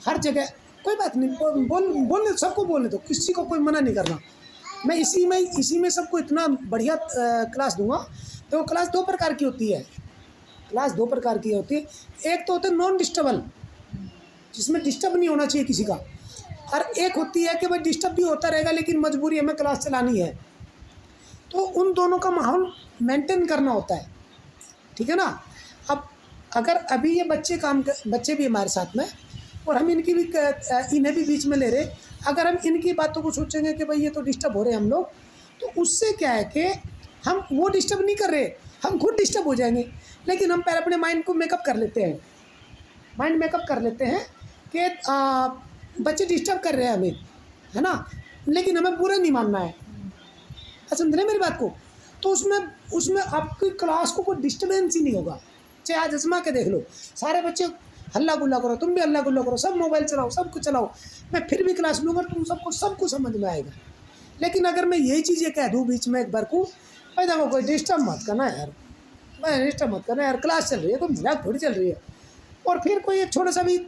हर जगह कोई बात नहीं, बोलने सबको बोलने दो, किसी को कोई मना नहीं करना। मैं इसी में सबको इतना बढ़िया क्लास दूंगा। तो क्लास दो प्रकार की होती है, क्लास दो प्रकार की होती है। एक तो होता है नॉन डिस्टर्बल, जिसमें डिस्टर्ब नहीं होना चाहिए किसी का, और एक होती है कि भाई डिस्टर्ब भी होता रहेगा लेकिन मजबूरी हमें क्लास चलानी है। तो उन दोनों का माहौल मेंटेन करना होता है, ठीक है ना। अब अगर अभी ये बच्चे भी हमारे साथ में, और हम इन्हें भी बीच में ले रहे, अगर हम इनकी बातों को सोचेंगे कि भाई ये तो डिस्टर्ब हो रहे हैं हम लोग, तो उससे क्या है कि हम वो डिस्टर्ब नहीं कर रहे, हम खुद डिस्टर्ब हो जाएंगे। लेकिन हम पहले अपने माइंड को मेकअप कर लेते हैं, माइंड मेकअप कर लेते हैं कि बच्चे डिस्टर्ब कर रहे हैं हमें, है ना, लेकिन हमें बुरा नहीं मानना है। समझ रहे मेरी बात को। तो उसमें आपकी क्लास को कोई डिस्टर्बेंस ही नहीं होगा। चाहे आज आजमा के देख लो, सारे बच्चे हल्ला गुल्ला करो, तुम भी हल्ला गुल्ला करो, सब मोबाइल चलाओ, सब कुछ चलाओ, मैं फिर भी क्लास लूँगा, तुम सबको सब कुछ समझ में आएगा। लेकिन अगर मैं यही चीज़ें कह दूँ बीच में एक बार को, भाई देखो कोई डिस्टर्ब मत करना यार, मैं डिस्टर्ब मत करना यार, क्लास चल रही है, कोई मजाक थोड़ी चल रही है, और फिर कोई एक छोटा सा भी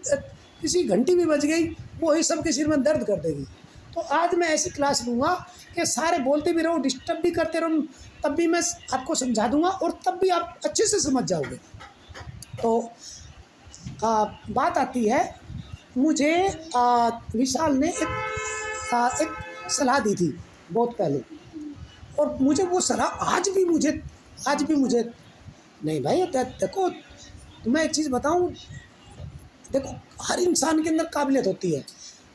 किसी घंटी भी बज गई, वो ही सबके सिर में दर्द कर देगी। तो आज मैं ऐसी क्लास लूँगा कि सारे बोलते भी रहो, डिस्टर्ब भी करते रहो, तब भी मैं आपको समझा दूँगा और तब भी आप अच्छे से समझ जाओगे। तो बात आती है, मुझे विशाल ने एक सलाह दी थी बहुत पहले, और मुझे वो सलाह आज भी मुझे नहीं भाई, देखो तुम्हें एक चीज़ बताऊं, देखो हर इंसान के अंदर काबिलियत होती है,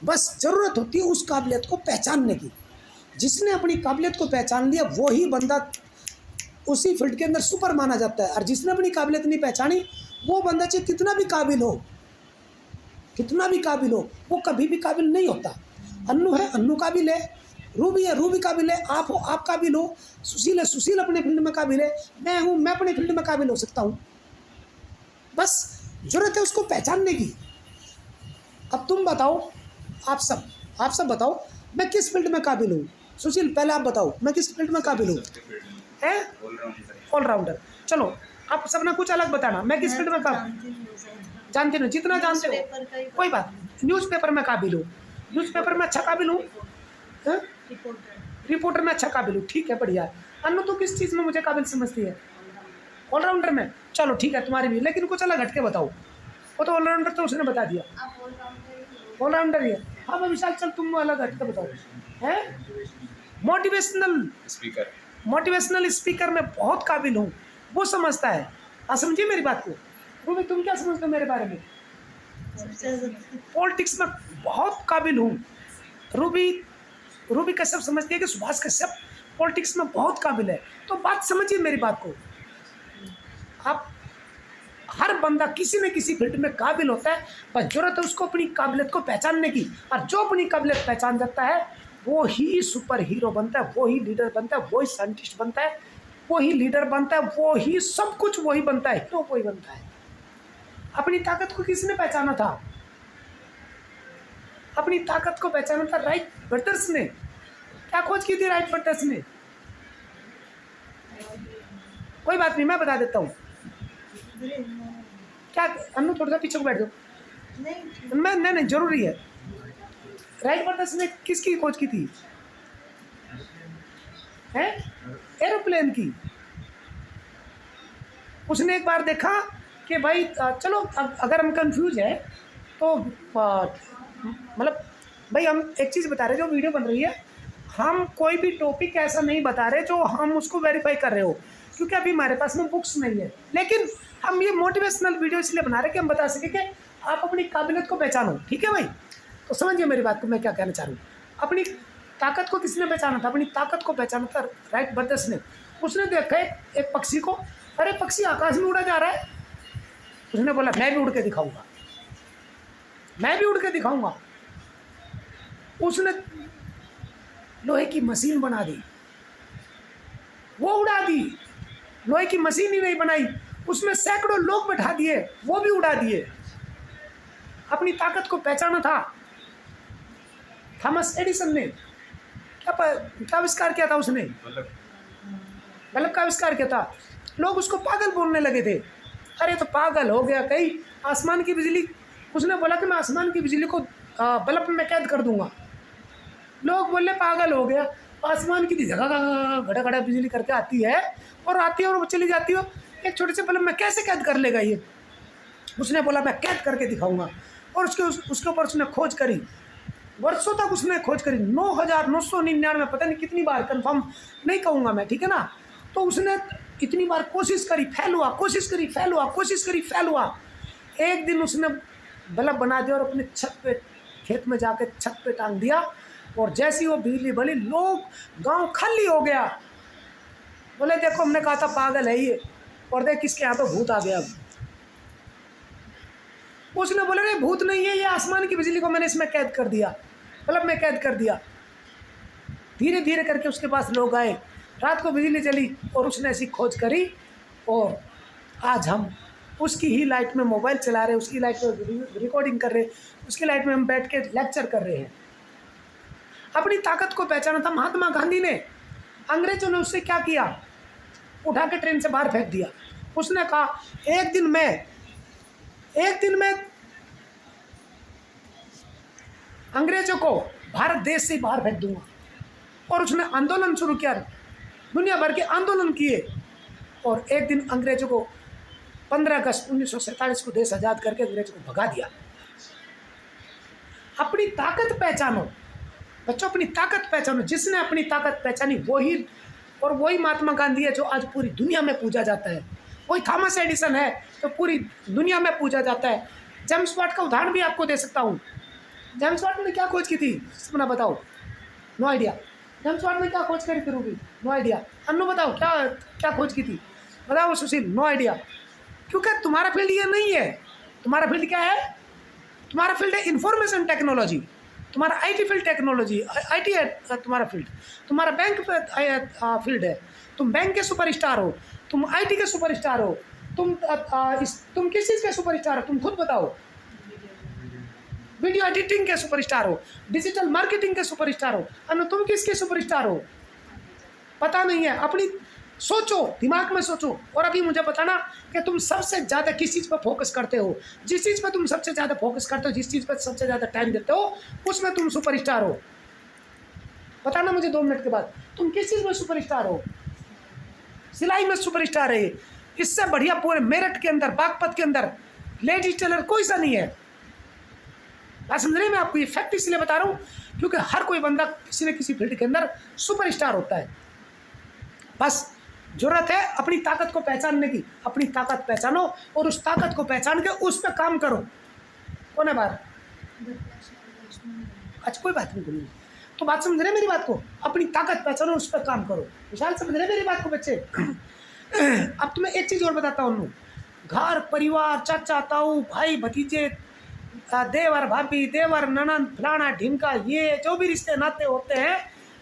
बस ज़रूरत होती है उस काबिलियत को पहचानने की। जिसने अपनी काबिलियत को पहचान लिया वही बंदा उसी फील्ड के अंदर सुपर माना जाता है, और जिसने अपनी काबिलियत नहीं पहचानी वो बंदा चाहे कितना भी काबिल हो, वो कभी भी काबिल नहीं होता। अन्नू है, अन्नू काबिल है, रूबी है, रूबी काबिल है, आप हो, आप काबिल हो, सुशील है, सुशील अपने फील्ड में काबिल है, मैं हूँ, मैं अपने फील्ड में काबिल हो सकता हूँ। बस जरूरत है उसको पहचानने की। अब तुम बताओ, आप सब बताओ, मैं किस फील्ड में काबिल हूँ। सुशील पहले आप बताओ, मैं किस फील्ड में काबिल हूँ? है ऑलराउंडर। चलो आप सब ने कुछ अलग बताना, मैं किस फील्ड में काबिल, जानते हो, जितना जानते हो कोई बात। न्यूज़पेपर में काबिल हूँ, न्यूज़पेपर में अच्छा काबिल हूँ, रिपोर्टर में अच्छा काबिल हूँ, ठीक है, बढ़िया। अन्नू तो किस चीज़ में मुझे काबिल समझती है? ऑलराउंडर में। चलो ठीक है तुम्हारी भी, लेकिन कुछ अलग हट के बताओ। वो तो ऑलराउंडर तो उसने बता दिया, ऑलराउंडर ही है। हाँ मैं विशाल, चल तुम अलग हट के बताओ। है मोटिवेशनल स्पीकर में बहुत काबिल हूँ, वो समझता है। हाँ समझिए मेरी बात को। रूबी तुम क्या समझते हो मेरे बारे में? पॉलिटिक्स में बहुत काबिल हूँ। रूबी कश्यप समझती है कि सुभाष कश्यप पॉलिटिक्स में बहुत काबिल है। तो बात समझिए मेरी बात को। आप हर बंदा किसी न किसी फील्ड में काबिल होता है, पर जरूरत है उसको अपनी काबिलियत को पहचानने की। और जो अपनी काबिलियत पहचान जाता है वो ही सुपर हीरो बनता है, वो ही लीडर बनता है, वो ही साइंटिस्ट बनता है, वो ही लीडर बनता है, वो ही सब कुछ वही बनता है, हीरो वही बनता है। अपनी ताकत को किसने पहचाना था? अपनी ताकत को पहचाना था राइट ब्रदर्स ने। क्या खोज की थी राइट ब्रदर्स ने? कोई बात नहीं, मैं बता देता हूँ। क्या अन्नू थोड़ा सा पीछे को बैठ जाओ। मैं नहीं जरूरी है। राइट ब्रदर्स ने किसकी खोज की थी? है एरोप्लेन की। उसने एक बार देखा कि भाई चलो अगर हम कंफ्यूज है तो मतलब भाई हम एक चीज़ बता रहे, जो वीडियो बन रही है, हम कोई भी टॉपिक ऐसा नहीं बता रहे जो हम उसको वेरीफाई कर रहे हो, क्योंकि अभी हमारे पास में बुक्स नहीं है। लेकिन हम ये मोटिवेशनल वीडियो इसलिए बना रहे हैं कि हम बता सकें कि आप अपनी काबिलियत को पहचानो, ठीक है भाई। तो समझिए मेरी बात को, मैं क्या कहना चाह रहा हूँ। अपनी ताकत को किसने पहचाना था? अपनी ताकत को पहचाना था राइट ब्रदर्स ने। उसने देखा एक पक्षी को, अरे पक्षी आकाश में उड़ा जा रहा है, उसने बोला मैं भी उड़ के दिखाऊंगा, मैं भी उड़ के दिखाऊंगा। उसने लोहे की मशीन बना दी, वो उड़ा दी। लोहे की मशीन ही नहीं बनाई, उसमें सैकड़ों लोग बैठा दिए, वो भी उड़ा दिए। अपनी ताकत को पहचाना था। थॉमस एडिसन ने क्या आविष्कार किया था? उसने बल्ब का आविष्कार किया था। लोग उसको पागल बोलने लगे थे, अरे तो पागल हो गया कहीं, आसमान की बिजली। उसने बोला कि मैं आसमान की बिजली को बल्ब में कैद कर दूंगा। लोग बोले पागल हो गया, आसमान की जगह घड़ा घड़ा बिजली करके आती है और वो चली जाती हो, एक छोटे से बल्ब में कैसे कैद कर लेगा ये। उसने बोला मैं कैद करके दिखाऊंगा। और उसके ऊपर उसने खोज करी, वर्षों तक उसने खोज करी, 9,999 पता नहीं कितनी बार, कंफर्म नहीं कहूँगा मैं, ठीक है ना। तो उसने इतनी बार कोशिश करी, फेल हुआ, कोशिश करी, फेल हुआ, कोशिश करी, फेल हुआ। एक दिन उसने बल्ब बना दिया और अपने छत पे, खेत में जाके छत पे टांग दिया, और जैसी वो बिजली बनी, लोग, गांव खाली हो गया। बोले देखो हमने कहा था पागल है ये, और देख किसके यहाँ पे भूत आ गया। अब उसने बोला नहीं भूत नहीं है, ये आसमान की बिजली को मैंने इसमें कैद कर दिया, बल्ब में कैद कर दिया। धीरे धीरे करके उसके पास लोग आए, रात को बिजली चली और उसने ऐसी खोज करी, और आज हम उसकी ही लाइट में मोबाइल चला रहे, उसकी लाइट में रिकॉर्डिंग कर रहे, उसकी लाइट में हम बैठ के लेक्चर कर रहे हैं। अपनी ताकत को पहचाना था महात्मा गांधी ने। अंग्रेजों ने उससे क्या किया, उठा के ट्रेन से बाहर फेंक दिया। उसने कहा एक दिन में अंग्रेजों को भारत देश से बाहर फेंक दूंगा। और उसने आंदोलन शुरू किया, दुनिया भर के आंदोलन किए, और एक दिन अंग्रेजों को 15 अगस्त 1947 को देश आज़ाद करके अंग्रेजों को भगा दिया। अपनी ताकत पहचानो बच्चों, अपनी ताकत पहचानो। जिसने अपनी ताकत पहचानी वही महात्मा गांधी है जो आज पूरी दुनिया में पूजा जाता है। वही थॉमस एडिसन है तो पूरी दुनिया में पूजा जाता है। जेम्स वाट का उदाहरण भी आपको दे सकता हूँ। जेम्स वाट ने क्या खोज की थी, सपना बताओ? No idea. जेम्स वाट ने क्या खोज करी थी रूबी? No idea. अन्नू बताओ क्या क्या खोज की थी? बताओ सुशील। No idea. क्योंकि तुम्हारा फील्ड ये नहीं है। तुम्हारा फील्ड क्या है? तुम्हारा फील्ड है इंफॉर्मेशन टेक्नोलॉजी, तुम्हारा आईटी फील्ड टेक्नोलॉजी, आईटी है तुम्हारा फील्ड। तुम्हारा बैंक फील्ड है, तुम बैंक के सुपरस्टार हो, तुम आईटी के सुपरस्टार हो, तुम किस चीज़ के सुपरस्टार हो? तुम खुद बताओ। वीडियो एडिटिंग के सुपरस्टार हो, डिजिटल मार्केटिंग के सुपरस्टार हो, अनु तुम किसके सुपरस्टार हो? पता नहीं है। अपनी सोचो, दिमाग में सोचो, और अभी मुझे बताना कि तुम सबसे ज़्यादा किस चीज़ पर फोकस करते हो। जिस चीज़ पर तुम सबसे ज़्यादा फोकस करते हो, जिस चीज़ पर सबसे ज़्यादा टाइम देते हो, उसमें तुम सुपरस्टार हो। बताना मुझे 2 मिनट के बाद, तुम किस चीज़ में सुपरस्टार हो? सिलाई में सुपरस्टार है। इससे बढ़िया पूरे मेरठ के अंदर, बागपत के अंदर लेडीज टेलर कोई सा नहीं है। बात समझ रहे हैं? मैं आपको ये फैक्ट इसलिए बता रहा हूँ क्योंकि हर कोई बंदा किसी न किसी फील्ड के अंदर सुपरस्टार होता है। बस जरूरत है अपनी ताकत को पहचानने की। अपनी ताकत पहचानो और उस ताकत को पहचान के उस पर काम करो। कौन है बाहर? अच्छा कोई बात नहीं बोलिए। तो बात समझ रहे मेरी बात को? अपनी ताकत पहचानो, उस पर काम करो। विशाल समझ रहे मेरी बात को बच्चे? अब तुम्हें एक चीज़ और बताता हूँ। घर परिवार, चाचा ताऊ, भाई भतीजे, देवर भाभी, देवर ननंद, फलाना ढिमका, ये जो भी रिश्ते नाते होते हैं,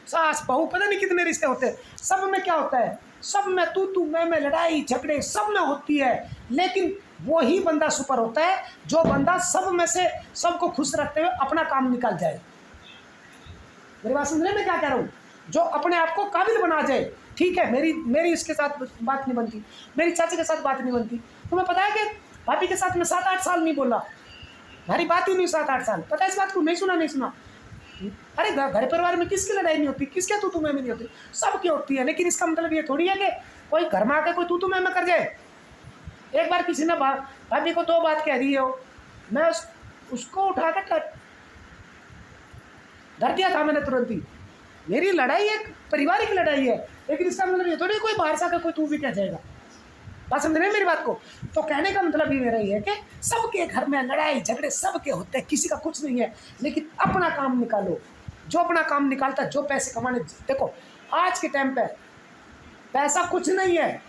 सास बहू, पता नहीं कितने रिश्ते होते हैं, सब में क्या होता है? सब में तू मैं लड़ाई झगड़े सब में होती है। लेकिन वही बंदा सुपर होता है जो बंदा सब में से सबको खुश रखते हुए अपना काम निकाल जाए। मेरी बात सुन रहे? मैं क्या कह रहा हूँ? जो अपने आप को काबिल बना जाए। ठीक है, मेरी इसके साथ बात नहीं बनती, मेरी चाची के साथ बात नहीं बनती। तुम्हें पता है कि भाभी के साथ मैं 7-8 साल नहीं बोला, हमारी बात ही नहीं 7-8 साल। पता है इस बात को? नहीं सुना। अरे घर परिवार में किसकी लड़ाई नहीं होती, किसके तू मैं नहीं होती, सबकी होती है। लेकिन इसका मतलब ये थोड़ी है कि कोई घर में आकर कोई तू मैं कर जाए। एक बार किसी ने भाभी को 2 बात कह दी हो, मैं उसको उठा कर धर दिया था मैंने तुरंत ही। मेरी लड़ाई एक पारिवारिक लड़ाई है, लेकिन इसका मतलब ये थोड़ी कोई बाहर से आकर कोई तू भी कह जाएगा। बात समझ रहे हैं मेरी बात को? तो कहने का मतलब ये मेरा ही है कि सबके घर में लड़ाई झगड़े सबके होते हैं, किसी का कुछ नहीं है। लेकिन अपना काम निकालो। जो अपना काम निकालता है, जो पैसे कमाने, देखो आज के टाइम पे पैसा कुछ नहीं है।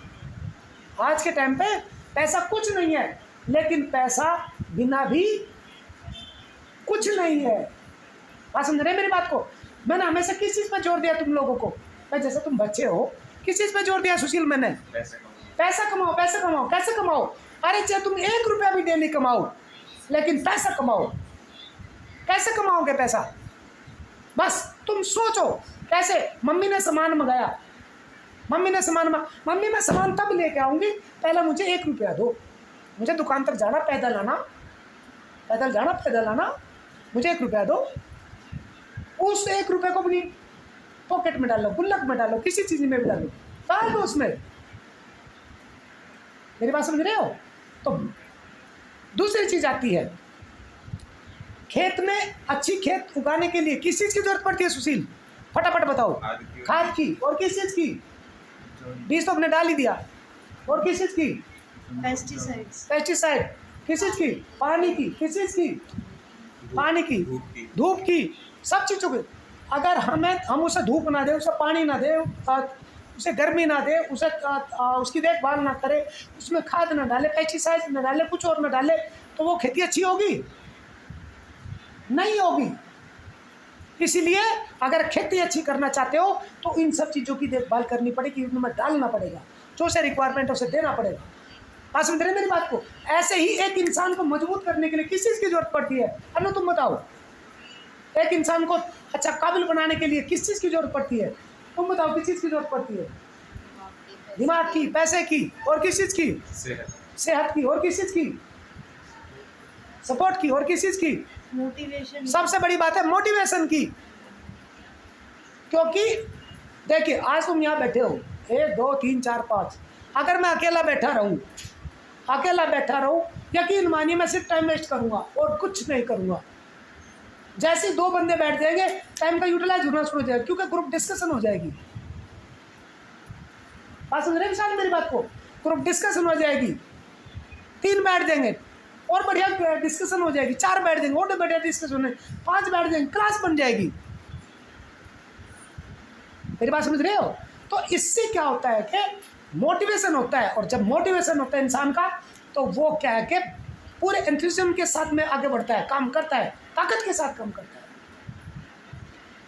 आज के टाइम पे पैसा कुछ नहीं है, लेकिन पैसा बिना भी कुछ नहीं है। बात समझ रहे हैं मेरी बात को? मैंने हमेशा किस चीज़ पर जोर दिया तुम लोगों को? मैं जैसे तुम बच्चे हो, किस चीज़ पर जोर दिया सुशील? मैंने पैसा कमाओ, पैसा कमाओ। कैसे कमाओ? अरे चाहे तुम 1 रुपया भी डेली कमाओ, लेकिन पैसा कमाओ। कैसे कमाओगे पैसा? बस तुम सोचो कैसे। मम्मी ने सामान मंगाया, मम्मी मैं सामान तब लेके आऊँगी, पहले मुझे 1 रुपया दो। मुझे दुकान तक जाना, पैदल आना, पैदल जाना, पैदल आना, मुझे 1 रुपया दो। उस 1 रुपये को अपनी पॉकेट में डालो, गुल्लक में डालो, किसी चीज़ में भी डालो, डाल दो उसमें। मेरी बात समझ रहे हो? तो दूसरी चीज़ आती है, खेत में अच्छी खेत उगाने के लिए किस चीज़ की जरूरत पड़ती है सुशील? फटाफट बताओ। खाद की। और किस चीज़ की? बीज तो आपने डाल ही दिया। और किस चीज़ की? पेस्टिसाइड। किस चीज़ की? पानी की। किस चीज़ की? पानी की, धूप की, सब चीज़ों की। अगर हम उसे धूप ना दे, उसे पानी ना दे, उसे गर्मी ना दे, उसे उसकी देखभाल ना करे, उसमें खाद ना डाले, पेस्टिसाइड ना डाले, कुछ और ना डाले, तो वो खेती अच्छी होगी? नहीं होगी। इसीलिए अगर खेती अच्छी करना चाहते हो तो इन सब चीज़ों की देखभाल करनी पड़ेगी, उनमें डालना पड़ेगा, जो से रिक्वायरमेंट उसे देना पड़ेगा। बात समझ रहे मेरी बात को? ऐसे ही एक इंसान को मजबूत करने के लिए किस चीज़ की जरूरत पड़ती है? अनु तुम बताओ। एक इंसान को अच्छा काबिल बनाने के लिए किस चीज़ की जरूरत पड़ती है? तुम बताओ, किस चीज़ की जरूरत पड़ती है? दिमाग की, पैसे की, और किस चीज़ की? सेहत की। और किस चीज़ की? सपोर्ट की। और किस चीज़ की? मोटिवेशन। सबसे बड़ी बात है मोटिवेशन की। क्योंकि देखिए, आज तुम यहाँ बैठे हो, 1 2 3 4 5, अगर मैं अकेला बैठा रहूँ, यकीन मानिए मैं सिर्फ टाइम वेस्ट करूँगा और कुछ नहीं करूँगा। जैसे 2 बंदे बैठ जाएंगे, टाइम का यूटिलाइज होना शुरू हो जाएगा, क्योंकि ग्रुप डिस्कशन हो जाएगी। बात समझ रहे विशाल मेरी बात को? ग्रुप डिस्कशन हो जाएगी। 3 बैठ जाएंगे और बढ़िया डिस्कशन हो जाएगी, 4 बैठ जाएंगे और बढ़िया डिस्कशन है, 5 बैठ जाएंगे, क्लास बन जाएगी। मेरी बात समझ रहे हो? तो इससे क्या होता है कि मोटिवेशन होता है, और जब मोटिवेशन होता है इंसान का, तो वो क्या है कि पूरे एंथुसिज्म के साथ में आगे बढ़ता है, काम करता है, ताकत के साथ काम करता है,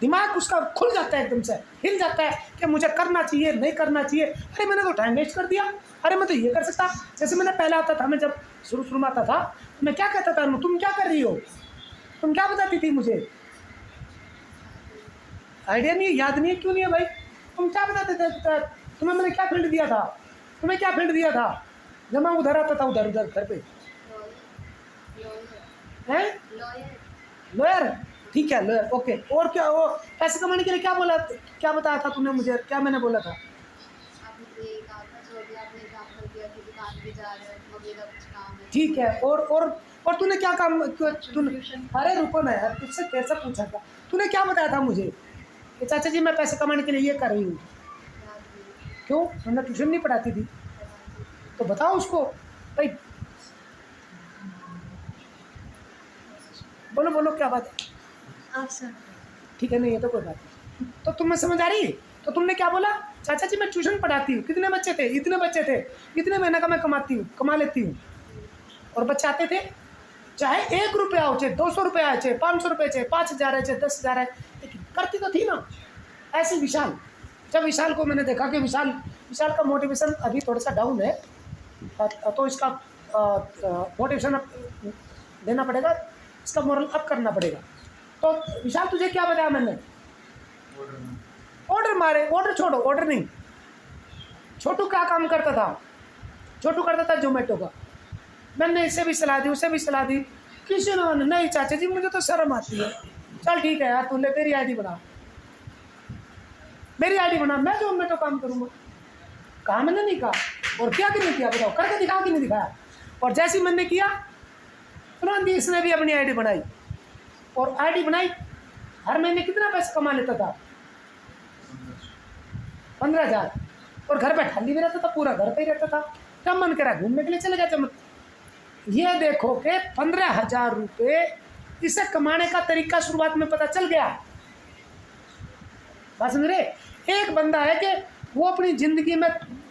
दिमाग उसका खुल जाता है, एकदम से हिल जाता है कि मुझे करना चाहिए, नहीं करना चाहिए, अरे मैंने तो टाइम वेस्ट कर दिया, अरे मैं तो ये कर सकता। जैसे मैंने पहले आता था, मैं जब शुरू में आता था, तो मैं क्या कहता था, तुम क्या कर रही हो, तुम क्या बताती थी मुझे? आइडिया नहीं है, याद नहीं है, क्यों नहीं है भाई? तुम क्या बताते थे? तुम्हें मैंने क्या फील्ड दिया था? तुम्हें क्या फील्ड दिया था जब मैं उधर आता था, उधर घर पे? हैं? लॉयर। ठीक है, लॉयर, ओके। और क्या, वो पैसे कमाने के लिए क्या बोला, क्या बताया था तूने मुझे? क्या मैंने बोला था? ठीक है, और तूने क्या काम, तूने, अरे रुको ना यार, तुझसे कैसा पूछा था? तूने क्या बताया था मुझे कि चाचा जी मैं पैसे कमाने के लिए ये कर रही हूँ? क्यों? हमने ट्यूशन नहीं पढ़ाती थी? तो बताओ उसको भाई, बोलो बोलो, क्या बात है? ठीक है, नहीं है तो कोई बात नहीं। तो तुम्हें समझ आ रही? तो तुमने क्या बोला? चाचा जी मैं ट्यूशन पढ़ाती हूँ। कितने बच्चे थे? इतने बच्चे थे, इतने महीने का मैं कमा लेती हूँ। और बच्चे आते थे, चाहे 1 रुपया हो, चाहे 200 रुपया है, चाहे 500 रुपये, चाहे 5000 है, चाहे 10,000 है, लेकिन करती तो थी ना। ऐसे विशाल, जब विशाल को मैंने देखा कि विशाल का मोटिवेशन अभी थोड़ा सा डाउन है, तो इसका मोटिवेशन अप देना पड़ेगा, इसका मोरल अप करना पड़ेगा। तो विशाल तुझे क्या बताया मैंने? ऑर्डर मारे, ऑर्डर छोड़ो, ऑर्डर नहीं। छोटू क्या काम करता था? छोटू करता था जोमेटो का। मैंने इसे भी सलाह दी, उसे भी सलाह दी, किसी ने नहीं चाचा जी मुझे तो शर्म आती है। चल ठीक है यार, तू ले मेरी आईडी बना, मेरी आईडी बना, मैं जोमेटो काम करूँगा। कहा मैंने? नहीं कहा। और क्या कि नहीं किया बताओ? करके दिखा कि नहीं दिखाया? और जैसे ही मैंने किया, तुरंत ही इसने भी अपनी आईडी बनाई, और आईडी बनाई, हर महीने कितना पैसा कमा लेता था? 15,000। और घर पे ठंडी भी रहता था, पूरा घर पे ही रहता था। जब मन करा घूमने के लिए चले गया। ये देखो कि 15,000 रुपये इसे कमाने का तरीका शुरुआत में पता चल गया। बात समझ रहे? एक बंदा है कि वो अपनी ज़िंदगी में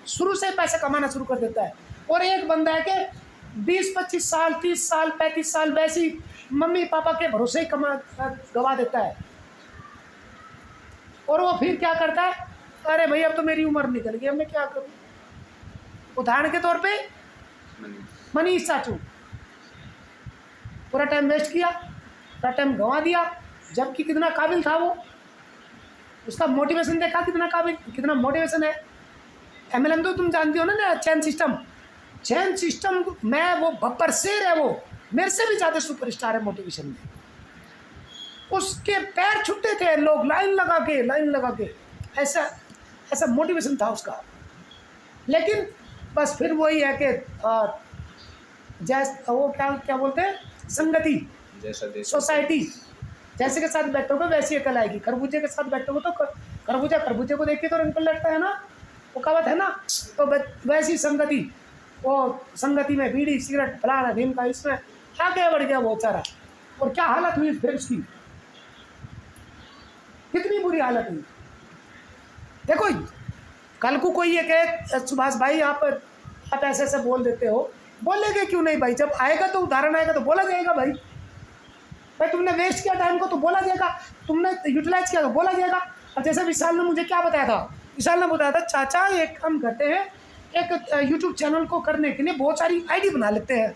शुरू से पैसे कमाना शुरू कर देता है, और एक बंदा है कि 20-25 साल, 30 साल, 35 साल वैसी मम्मी पापा के भरोसे ही गवा देता है। और वो फिर क्या करता है? अरे भाई अब तो मेरी उम्र निकल गई, अब मैं क्या करूँ? उदाहरण के तौर पे मनीष चाचू, पूरा टाइम वेस्ट किया, पूरा टाइम गंवा दिया, जबकि कितना काबिल था वो। उसका मोटिवेशन देखा, कितना काबिल, कितना मोटिवेशन है। MLM तो तुम जानती हो ना, चैन सिस्टम, चैन सिस्टम में वो बब्बर शेर है, वो मेरे से भी ज़्यादा सुपरस्टार है मोटिवेशन में। उसके पैर छुट्टे थे, लोग लाइन लगा के ऐसा ऐसा मोटिवेशन था उसका। लेकिन बस फिर वही है कि जैसे वो क्या क्या बोलते हैं, संगति, सोसाइटी, जैसे के साथ बैठोगे वैसी अकल आएगी। खरबूजे के साथ बैठोगे तो खरबूजे को देख के तो रंग लगता है ना, वो कहावत है ना। तो वैसी संगति, वो संगति में बीड़ी सिगरेट फलाना ढीम का, इसमें आगे बढ़ गया बहुत सारा। और क्या हालत हुई फिर उसकी, कितनी बुरी हालत हुई। देखो कल को कोई ये कहे सुभाष भाई आप ऐसे ऐसे बोल देते हो, बोलेंगे क्यों नहीं भाई, जब आएगा तो उदाहरण आएगा तो बोला जाएगा भाई तुमने वेस्ट किया टाइम को तो बोला जाएगा, तुमने यूटिलाइज किया तो बोला जाएगा। अब जैसे विशाल ने मुझे क्या बताया था, विशाल ने बताया था चाचा एक काम करते हैं, एक यूट्यूब चैनल को करने के लिए बहुत सारी आईडी बना लेते हैं।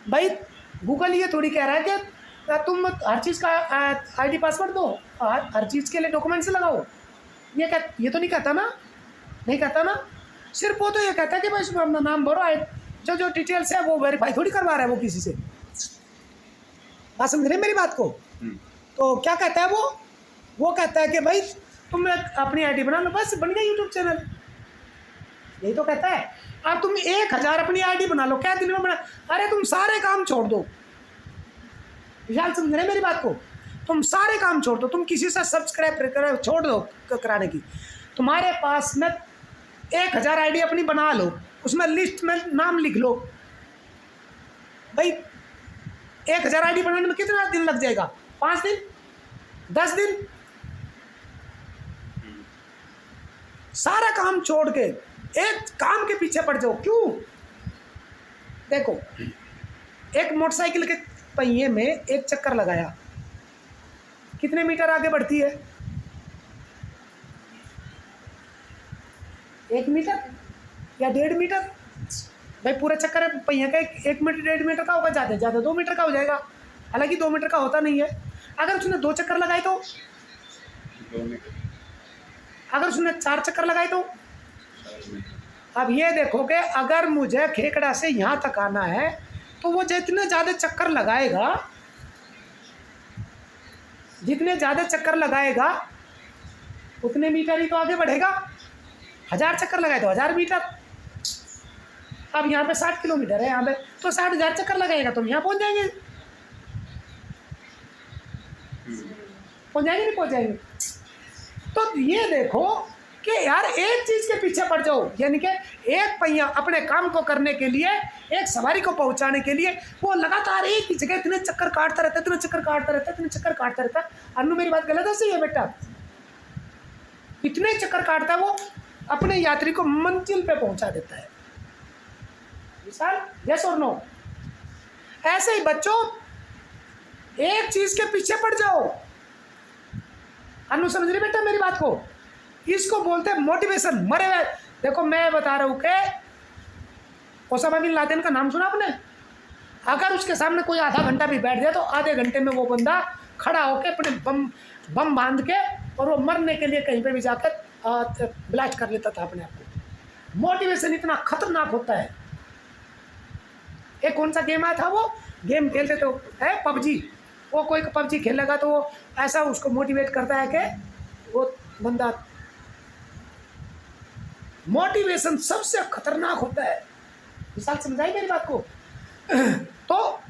भाई गूगल ये थोड़ी कह रहा है कि तुम हर चीज़ का आईडी पासवर्ड दो, हर चीज़ के लिए डॉक्यूमेंट्स लगाओ, ये तो नहीं कहता ना, नहीं कहता ना। सिर्फ वो तो ये कहता है कि भाई इसमें अपना नाम भरो, जो डिटेल्स है वो वेरीफाई थोड़ी करवा रहा है वो किसी से। बात समझ रहे मेरी बात को। तो क्या कहता है वो कहता है कि भाई तुम अपनी आईडी बना लो, बस बन गया यूट्यूब चैनल, यही तो कहता है। अब तुम 1000 अपनी आईडी बना लो, क्या दिन में बना, अरे तुम सारे काम छोड़ दो, विशाल समझ रहे मेरी बात को, तुम सारे काम छोड़ दो, तुम किसी से सब्सक्राइब छोड़ दो कराने की, तुम्हारे पास में 1000 आईडी अपनी बना लो, उसमें लिस्ट में नाम लिख लो। भाई 1000 आईडी बनाने में कितना दिन लग जाएगा, 5 दिन 10 दिन। सारा काम छोड़ के एक काम के पीछे पड़ जाओ, क्यों। देखो एक मोटरसाइकिल के पहिए में एक चक्कर लगाया, कितने मीटर आगे बढ़ती है, 1 मीटर या 1.5 मीटर। भाई पूरा चक्कर है पहिया का 1 मीटर 1.5 मीटर का होगा, ज़्यादा 2 मीटर का हो जाएगा, हालांकि 2 मीटर का होता नहीं है। अगर उसने 2 चक्कर लगाए तो, अगर उसने 4 चक्कर लगाए तो, अब ये देखो कि अगर मुझे खेकड़ा से यहाँ तक आना है तो वो जितने ज़्यादा चक्कर लगाएगा, जितने ज़्यादा चक्कर लगाएगा उतने मीटर ही तो आगे बढ़ेगा। 1000 चक्कर लगाए तो 1000 मीटर। अब यहाँ पे 60 किलोमीटर है, यहाँ पे तो 60,000 चक्कर लगाएगा तो यहाँ पहुँच जाएंगे, नहीं पहुँच जाएंगे। तो ये देखो कि यार एक चीज़ के पीछे पड़ जाओ, यानी कि एक पहिया अपने काम को करने के लिए, एक सवारी को पहुंचाने के लिए वो लगातार एक ही जगह इतने चक्कर काटता रहता है। अन्नू मेरी बात गलत है, सही है बेटा, इतने चक्कर काटता है वो अपने यात्री को मंजिल पे पहुंचा देता है। विशाल यस और नो। ऐसे ही बच्चों एक चीज के पीछे पड़ जाओ। अन्नू समझ रही बेटा मेरी बात को, इसको बोलते हैं मोटिवेशन। मरे हुए देखो मैं बता रहा हूँ कि ओसामा बिन लादेन का नाम सुना आपने, अगर उसके सामने कोई आधा घंटा भी बैठ जाए तो आधे घंटे में वो बंदा खड़ा होकर अपने बम बांध के और वो मरने के लिए कहीं पे भी जाकर ब्लास्ट कर लेता था अपने आप को। मोटिवेशन इतना खतरनाक होता है। एक कौन सा गेम आया था, वो गेम खेलते तो है पबजी, वो कोई पबजी खेलेगा तो वो ऐसा उसको मोटिवेट करता है कि वो बंदा, मोटिवेशन सबसे खतरनाक होता है। विशाल समझाई मेरी बात को। तो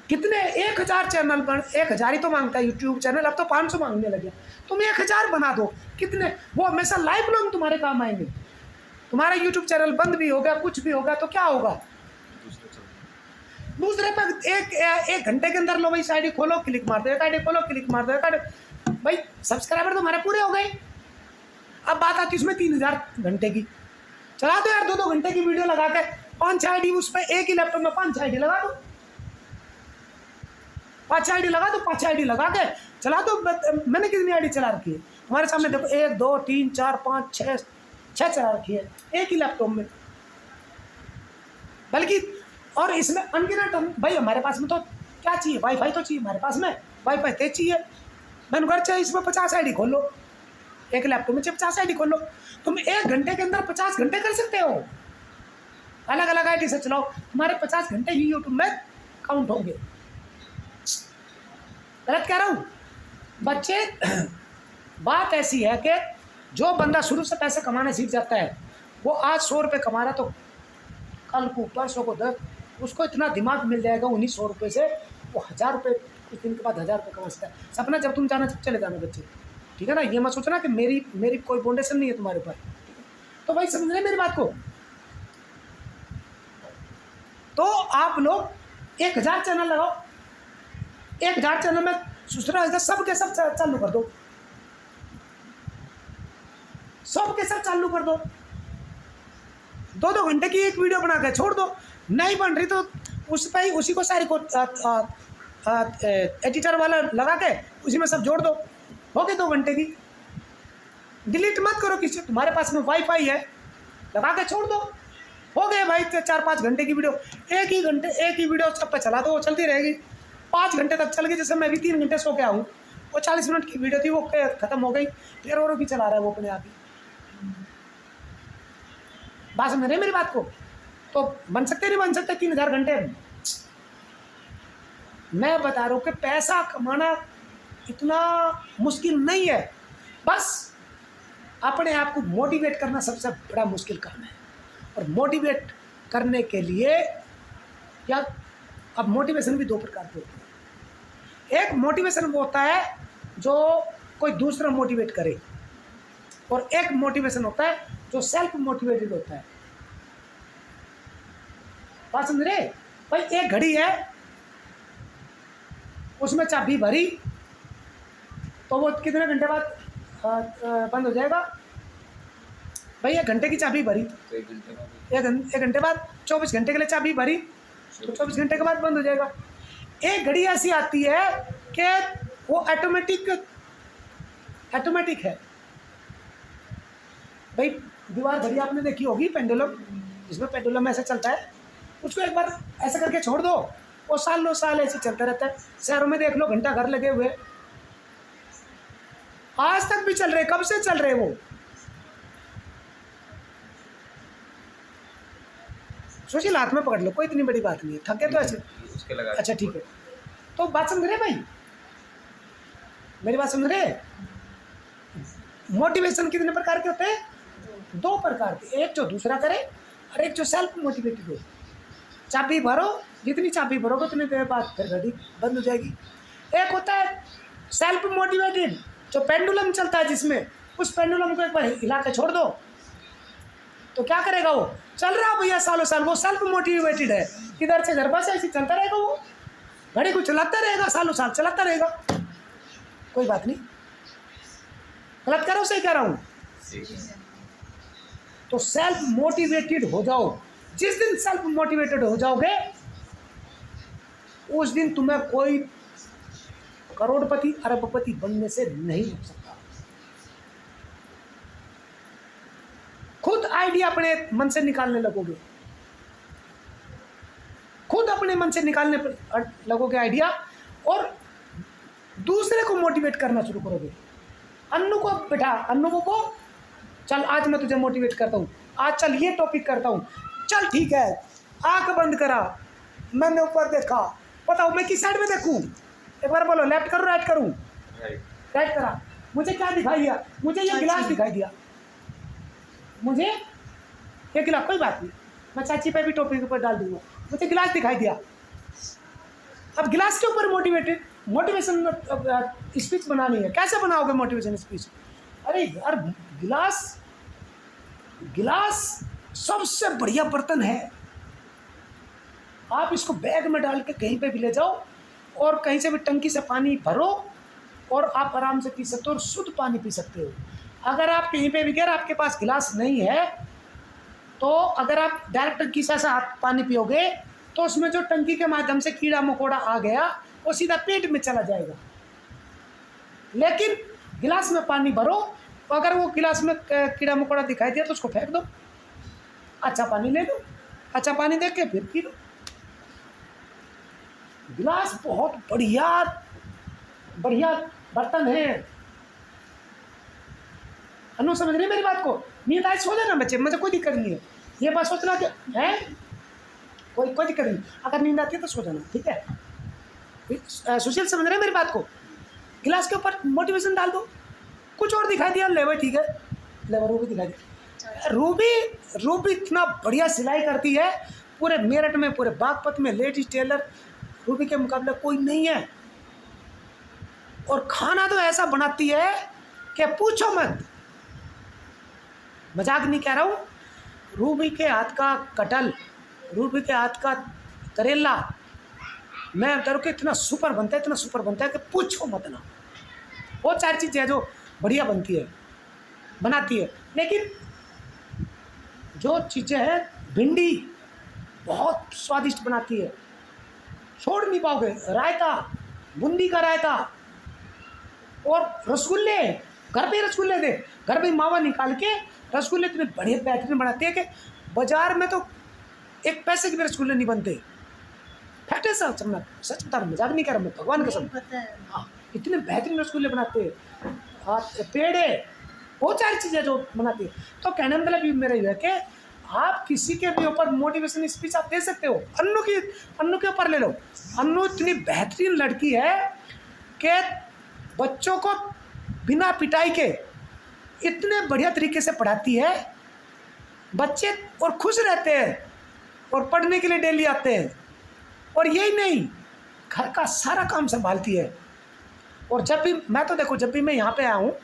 कितने 1000 चैनल बन, 1000 ही तो मांगता है यूट्यूब चैनल, अब तो 500 मांगने लगे। तुम 1000 बना दो, कितने वो हमेशा लाइफ लॉन्ग तुम्हारे काम आएंगे। तुम्हारा यूट्यूब चैनल बंद भी होगा, कुछ भी होगा तो क्या होगा, दूसरे पर एक घंटे के अंदर लो भाई आईडी खोलो क्लिक मार दो, आईडी खोलो क्लिक मार दो, भाई सब्सक्राइबर तो हमारे पूरे हो गए। अब बात आती है उसमें 3000 घंटे की, चला दो यार 2-2 घंटे की वीडियो लगा के 5 आईडी, उस पर एक ही लैपटॉप में 5 आईडी लगा दो, 5 आईडी लगा दो, 5 आईडी लगा के चला दो। मैंने कितनी आईडी चला रखी है हमारे सामने देखो, 1 2 3 4 5 6 चला रखी है एक ही लैपटॉप में, बल्कि और इसमें अनगिनत। भाई हमारे पास में तो क्या चाहिए, वाईफाई तो चाहिए हमारे पास में, वाईफाई तेज चाहिए, मैंने घर चाहिए, इसमें 50 आईडी खोल लो, एक लैपटॉप में 50 आईडी खोल लो। तुम 1 घंटे के अंदर 50 घंटे कर सकते हो। अलग अलग आईडी से चलाओ, तुम्हारे 50 घंटे ही यूट्यूब में काउंट होंगे। गलत कह रहा हूँ बच्चे? बात ऐसी है कि जो बंदा शुरू से पैसे कमाना सीख जाता है, वो आज 100 रुपये कमा रहा, तो कल को परसों को 10, उसको इतना दिमाग मिल जाएगा उन्हीं 100 रुपये से वो 1000 रुपये, कुछ दिन के बाद 1000 रुपये कमा सकता है। सपना जब तुम जाना चले जाना बच्चे, ठीक है ना? ये मत सोचना कि मेरी कोई फाउंडेशन नहीं है तुम्हारे ऊपर। तो भाई समझ रहे मेरी बात को? तो आप लोग 1000 चैनल लगाओ, 1000 चैनल में दूसरा सब के सब चालू कर दो, सब के सब चालू कर दो। 2-2 घंटे की एक वीडियो बना के छोड़ दो, नहीं बन रही तो उस पर ही उसी को सारी को एडिटर वाला लगा के उसी में सब जोड़ दो, हो गए 2 घंटे की। डिलीट मत करो किसी, तुम्हारे पास में वाईफाई है, लगा के छोड़ दो, हो गए भाई 4-5 घंटे की वीडियो। एक ही वीडियो सब पे चला दो, वो चलती रहेगी 5 घंटे तक चल गई। जैसे मैं भी 3 घंटे सो के आऊँ, वो 40 मिनट की वीडियो थी, वो खत्म हो गई, फिर और भी चला रहा है वो अपने आप ही। बात समझ रहे मेरी बात को? तो बन सकते नहीं बन सकते 3000 घंटे? मैं बता रहा हूँ कि पैसा कमाना इतना मुश्किल नहीं है, बस अपने आप को मोटिवेट करना सबसे बड़ा मुश्किल काम है। और मोटिवेट करने के लिए क्या, अब मोटिवेशन भी 2 प्रकार के होते हैं। एक मोटिवेशन वो होता है जो कोई दूसरा मोटिवेट करे, और एक मोटिवेशन होता है जो सेल्फ मोटिवेटेड होता है। बात समझ रहे भाई? एक घड़ी है, उसमें चाबी भरी तो वो कितने घंटे बाद बंद हो जाएगा भाई? 1 घंटे की चाबी भरी, 1 घंटे बाद 24 घंटे के लिए चाबी भरी, तो 24 घंटे के बाद बंद हो जाएगा। एक घड़ी ऐसी आती है कि वो ऑटोमेटिक है भाई। दीवार घड़ी आपने देखी होगी, पेंडुलम, जिसमें पेंडुलम ऐसे चलता है, उसको एक बार ऐसे करके छोड़ दो, वो सालों साल ऐसे चलता रहता है। शहरों में देख लो, घंटा घर लगे हुए, आज तक भी चल रहे। कब से चल रहे वो? सोचिए, हाथ में पकड़ लो, कोई इतनी बड़ी बात नहीं है, थके तो ऐसे उसके लगा। अच्छा ठीक है, तो बात समझ रहे भाई? मेरी बात समझ रहे? मोटिवेशन कितने प्रकार के होते हैं? 2 प्रकार के, एक जो दूसरा करे और एक जो सेल्फ मोटिवेटेड हो। चाबी भरो, जितनी चाबी भरोगे उतनी देर बाद फिर घड़ी बंद हो जाएगी। एक होता है सेल्फ मोटिवेटेड, जो पेंडुलम चलता है, जिसमें उस पेंडुलम को एक बार हिला के छोड़ दो तो क्या करेगा? वो चल रहा भैया सालों साल, वो सेल्फ मोटिवेटेड है। इधर से घर बस ऐसे चलता रहेगा, वो घड़ी को चलाता रहेगा, सालों साल चलाता रहेगा, कोई बात नहीं। गलत कह रहा हूँ, सही कह रहा हूँ? तो सेल्फ मोटिवेटेड हो जाओ। जिस दिन सेल्फ मोटिवेटेड हो जाओगे, उस दिन तुम्हें कोई करोड़पति अरबपति बनने से नहीं रोक सकता। खुद आइडिया अपने मन से निकालने लगोगे, खुद अपने मन से निकालने लगोगे आइडिया, और दूसरे को मोटिवेट करना शुरू करोगे। अन्नू को बैठा, अन्नू को चल आज मैं तुझे मोटिवेट करता हूँ, आज चल ये टॉपिक करता हूँ, चल ठीक है, आंख बंद करा, मैंने ऊपर देखा, बताओ मैं किस साइड में देखूँ? एक बार बोलो, लेफ्ट करूँ राइट करूँ? राइट करा। मुझे क्या दिखाई दिया? मुझे ये गिलास दिखाई दिया, मुझे ये गिलास, कोई बात नहीं, मैं चाची पे भी टॉपिक ऊपर डाल दूंगा, मुझे गिलास दिखाई दिया। अब गिलास के ऊपर मोटिवेशन स्पीच बनानी है। कैसे बनाओगे मोटिवेशन स्पीच? अरे यार, गिलास सबसे बढ़िया बर्तन है, आप इसको बैग में डाल के कहीं पे भी ले जाओ, और कहीं से भी टंकी से पानी भरो, और आप आराम से पी सकते हो, और शुद्ध पानी पी सकते हो। अगर आप कहीं पे भी गए, आपके पास गिलास नहीं है, तो अगर आप डायरेक्ट टंकी से पानी पियोगे, तो उसमें जो टंकी के माध्यम से कीड़ा मकोड़ा आ गया, वो सीधा पेट में चला जाएगा। लेकिन गिलास में पानी भरो, तो अगर वो गिलास में कीड़ा मकोड़ा दिखाई दिया तो उसको फेंक दो, अच्छा पानी ले लो, अच्छा पानी देख के फिर पी लो। गिलास बहुत बढ़िया बर्तन है। अनु समझ रहे मेरी बात को? नींद आए सो जाना बच्चे, मुझे कोई दिक्कत नहीं है। ये बात सोचना कि है कोई दिक्कत नहीं, अगर नींद आती है तो सो जाना, ठीक है। सुशील समझ रहे मेरी बात को? गिलास के ऊपर मोटिवेशन डाल दो, कुछ और दिखाई दिया, लेवर ठीक है, लेवर रूबी दिखाई दिया। रूबी इतना बढ़िया सिलाई करती है, पूरे मेरठ में, पूरे बागपत में लेडीज टेलर रूबी के मुकाबले कोई नहीं है। और खाना तो ऐसा बनाती है कि पूछो मत, मजाक नहीं कह रहा हूँ। रूबी के हाथ का कटल, रूबी के हाथ का करेला, मैं बता रहा हूँ इतना सुपर बनता है, इतना सुपर बनता है कि पूछो मत ना। बहुत सारी चीज़ें हैं जो बढ़िया बनती है, बनाती है। लेकिन जो चीज़ें हैं, भिंडी बहुत स्वादिष्ट बनाती है, छोड़ नहीं पाओगे। रायता, बूंदी का रायता, और रसगुल्ले, घर पे रसगुल्ले दे, घर पे मावा निकाल के रसगुल्ले इतने बढ़िया बेहतरीन बनाते हैं कि बाजार में तो 1 पैसे के भी रसगुल्ले नहीं बनते। फैक्ट है सच, मैं सच बता रहा हूँ, मजाक नहीं कर रहा मैं, भगवान कसम। हाँ, इतने बेहतरीन रसगुल्ले बनाते हैं। हाँ, पेड़े, बहुत सारी चीज़ें जो बनाती है। तो कहने मतलब ये मेरा ये है कि आप किसी के भी ऊपर मोटिवेशन स्पीच आप दे सकते हो। अन्नू के ऊपर ले लो। अन्नू इतनी बेहतरीन लड़की है कि बच्चों को बिना पिटाई के इतने बढ़िया तरीके से पढ़ाती है, बच्चे और खुश रहते हैं और पढ़ने के लिए डेली आते हैं। और यही नहीं, घर का सारा काम संभालती है। और जब भी मैं तो देखो, जब भी मैं यहाँ पे आया हूँ,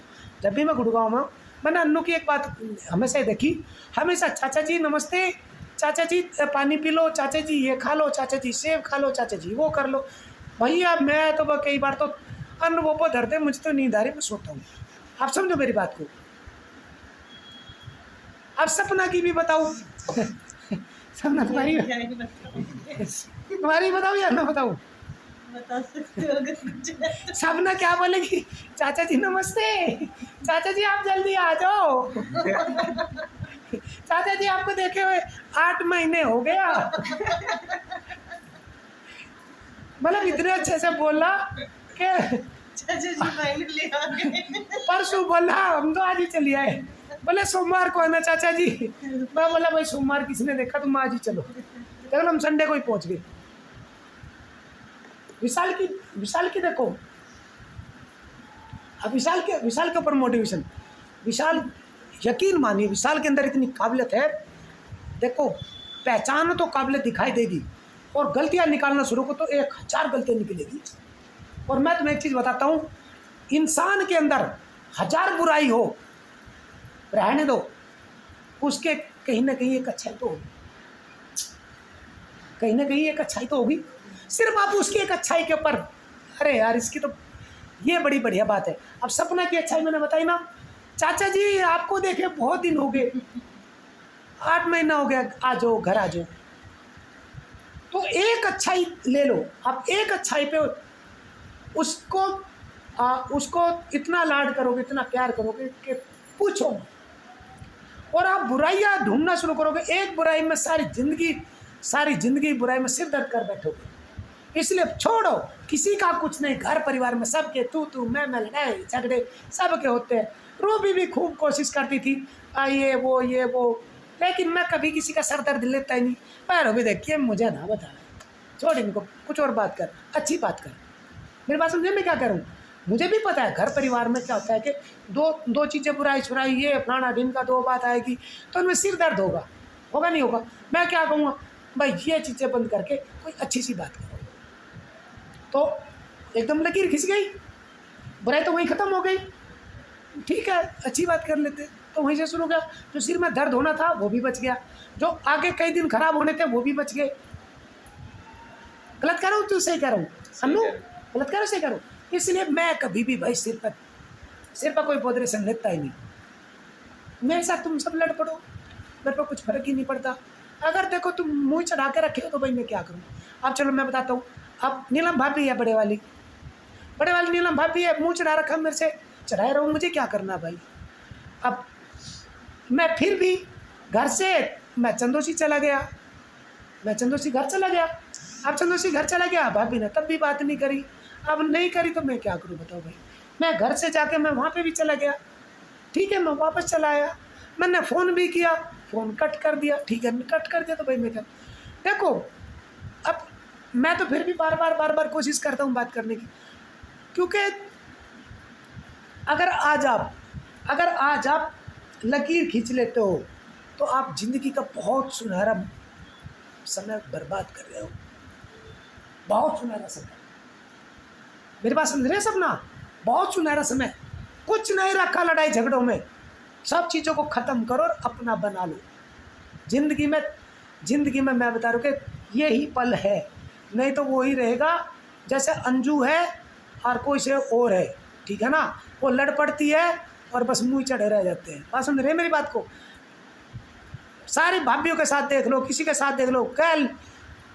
जब भी मैं गुड़गांव में, मैंने अन्नू की एक बात हमेशा ही देखी, हमेशा चाचा जी नमस्ते, चाचा जी पानी पी लो, चाचा जी ये खा लो, चाचा जी सेब खा लो, चाचा जी वो कर लो। भैया मैं तो कई बार तो अन्न वो पर धरते, मुझे तो नींद आ रही, मैं सोता हूँ। आप समझो मेरी बात को। अब सपना की भी बताऊँ? सपना तुम्हारी बताओ या ना बताऊँ? बता सकते हो अगर कुछ। सपना क्या बोलेगी? चाचा जी नमस्ते, चाचा जी आप जल्दी आ जाओ, चाचा जी आपको देखे हुए 8 महीने हो गया। मतलब इतने अच्छे से बोला कि चाचा जी फाइनली आ गए। परसों बोला हम तो आज ही चली आए, बोले सोमवार को आना चाचा जी। मैं बोला भाई सोमवार किसने देखा, तुम आज ही चलो। चलो हम संडे को ही पहुंच गए। विशाल की देखो, अब विशाल के ऊपर मोटिवेशन, विशाल यकीन मानिए विशाल के अंदर इतनी काबिलियत है। देखो पहचान तो काबिलियत दिखाई देगी, और गलतियां निकालना शुरू को तो 1000 गलतियां निकलेगी। और मैं तुम्हें एक चीज़ बताता हूँ, इंसान के अंदर 1000 बुराई हो, रहने दो, उसके कहीं ना कहीं एक अच्छाई तो होगी, कहीं ना कहीं एक अच्छाई तो होगी। सिर्फ आप उसकी एक अच्छाई के ऊपर, अरे यार इसकी तो ये बड़ी बढ़िया बात है। अब सपना की अच्छाई मैंने बताई ना, चाचा जी आपको देखे बहुत दिन हो गए, 8 महीना हो गया, आ जाओ घर आ जाओ। तो एक अच्छाई ले लो आप, एक अच्छाई पे उसको इतना लाड करोगे, इतना प्यार करोगे कि पूछो मत। और आप बुराइयां ढूंढना शुरू करोगे, एक बुराई में सारी जिंदगी बुराई में सिर दर्द कर बैठोगे। इसलिए छोड़ो, किसी का कुछ नहीं, घर परिवार में सबके तू मैं लड़ाई झगड़े सबके होते हैं। रूबी भी खूब कोशिश करती थी, ये वो, लेकिन मैं कभी किसी का सर दर्द लेता ही नहीं। मैं रूबी देखिए मुझे ना बता, छोड़ इनको, कुछ और बात कर, अच्छी बात कर। मेरे पास समझे मैं क्या करूँ? मुझे भी पता है घर परिवार में क्या होता है कि दो चीज़ें बुराई छुराई, ये फलाना दिन का 2 बात आएगी तो उनमें सिर दर्द होगा नहीं होगा। मैं क्या कहूँगा भाई, ये चीज़ें बंद करके कोई अच्छी सी बात करो। तो एकदम लकीर खिंच गई, बुराई तो वहीं ख़त्म हो गई। ठीक है, अच्छी बात कर लेते, तो वहीं से शुरू हो गया। जो सिर में दर्द होना था वो भी बच गया, जो आगे कई दिन खराब होने थे वो भी बच गए। गलत कह रहा हूँ तो सही कह रहा हूँ अन्नू? गलत कह रहा हूँ सही कह रहा हूँ? इसलिए मैं कभी भी भाई सिर पर कोई बोधरेशन लेता ही नहीं। मेरे साथ तुम सब लड़ पड़ो, मेरे पर कुछ फर्क ही नहीं पड़ता। अगर देखो तुम मुँह चढ़ा के रखे हो तो भाई मैं क्या करूँ? अब चलो मैं बताता हूँ। अब नीलम भाभी है, बड़े वाली नीलम भाभी है, मुँह चढ़ा रखा, मेरे से चढ़ाए रहूँ, मुझे क्या करना भाई? अब मैं फिर भी घर से मैं चंदोसी चला गया, अब चंदोसी घर चला गया, भाभी ने तब भी बात नहीं करी। अब नहीं करी तो मैं क्या करूँ बताओ भाई? मैं घर से जाके मैं वहाँ पे भी चला गया, ठीक है, मैं वापस चला आया, मैंने फ़ोन भी किया, फ़ोन कट कर दिया। ठीक है, कट कर दिया तो भाई मैं क्या, देखो अब मैं तो फिर भी बार बार कोशिश करता हूँ बात करने की, क्योंकि अगर आज आप लकीर खींच लेते हो तो आप ज़िंदगी का बहुत सुनहरा समय बर्बाद कर रहे हो, बहुत सुनहरा समय। मेरे पास समझ रहे हैं सपना, बहुत सुनहरा समय। कुछ नहीं रखा लड़ाई झगड़ों में, सब चीज़ों को ख़त्म करो और अपना बना लो। ज़िंदगी में मैं बता रहा हूँ कि यही पल है, नहीं तो वो ही रहेगा जैसे अंजू है और कोई से और है, ठीक है ना, वो लड़ पड़ती है और बस मुँह चढ़े रह जाते हैं। बात समझ रहे मेरी बात को? सारी भाभीियों के साथ देख लो, किसी के साथ देख लो, कल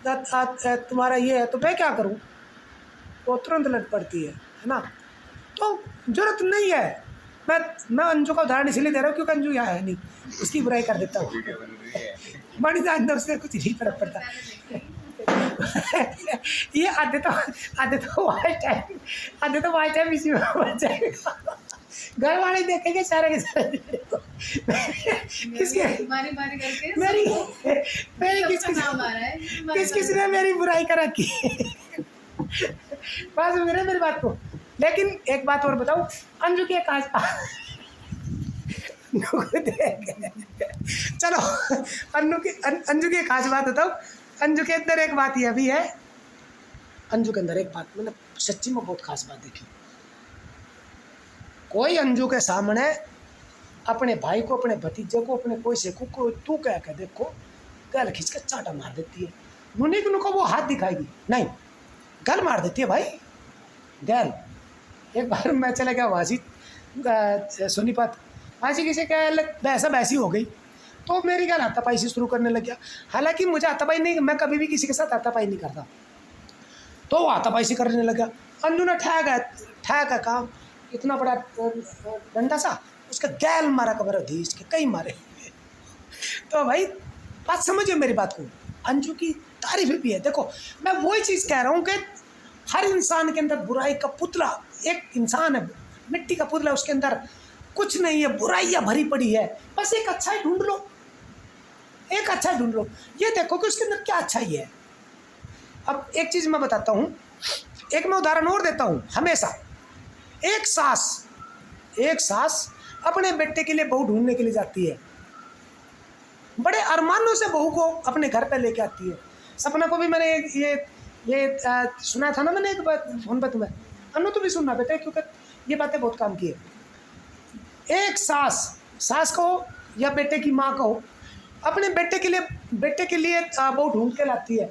तुम्हारा ये है तो मैं क्या करूं, वो तुरंत लड़ पड़ती है ना। तो जरूरत नहीं है। मैं अंजू का उदाहरण इसलिए दे रहा हूँ क्योंकि अंजू यहाँ है नहीं, उसकी बुराई कर देता हूँ। बड़ी अंदर से कुछ नहीं फर्क पड़ता। ये आधे तो वाइट टाइम इसी में बच जाएगा, घर वाले देखेंगे सारे के सारे। बारी करके मेरी किस ने मेरी बुराई कर रखी। बात समझ रहे मेरी बात को? लेकिन एक बात और बताऊं, अंजू के चलो अंजू की खास बात बताओ। अंजू के अंदर एक बात यह भी है, अंजू के अंदर एक बात मैंने सच्ची में बहुत खास बात देखी। कोई अंजू के सामने अपने भाई को, अपने भतीजे को, अपने कोई से को तू कह के देखो, गल खींच के चाटा मार देती है। मुनिक को वो हाथ दिखाएगी नहीं, गल मार देती है भाई, गल। एक बार मैं चला गया वासी सोनीपत, वासी किसी का बहसी हो गई तो मेरी गल हाथापाई से शुरू करने लग गया। हालांकि मुझे हाथापाई नहीं, मैं कभी भी किसी के साथ हाथापाई नहीं करता, तो वो हाथापाई से करने लगा। अंजू ने ठा काम इतना बड़ा डंडा सा उसका गैल मारा, कबर धीस के कई मारे। तो भाई बात समझिए मेरी बात को, अंजू की तारीफ भी है। देखो मैं वही चीज़ कह रहा हूँ कि हर इंसान के अंदर बुराई का पुतला, एक इंसान है मिट्टी का पुतला, उसके अंदर कुछ नहीं है, बुराइयाँ भरी पड़ी है, बस एक अच्छाई ढूंढ लो, एक अच्छाई ढूंढ लो, ये देखो कि उसके अंदर क्या अच्छाई है। अब एक चीज़ मैं बताता हूँ, एक मैं उदाहरण और देता हूँ। हमेशा एक सास अपने बेटे के लिए बहू ढूंढने के लिए जाती है, बड़े अरमानों से बहू को अपने घर पे लेके आती है। सपना को भी मैंने ये सुना था ना, मैंने एक बात फोन पर तुम्हें, अनु तो भी सुनना बेटा, क्योंकि ये बातें बहुत काम की है। एक सास को या बेटे की माँ को अपने बेटे के लिए बहू ढूंढ के लाती है,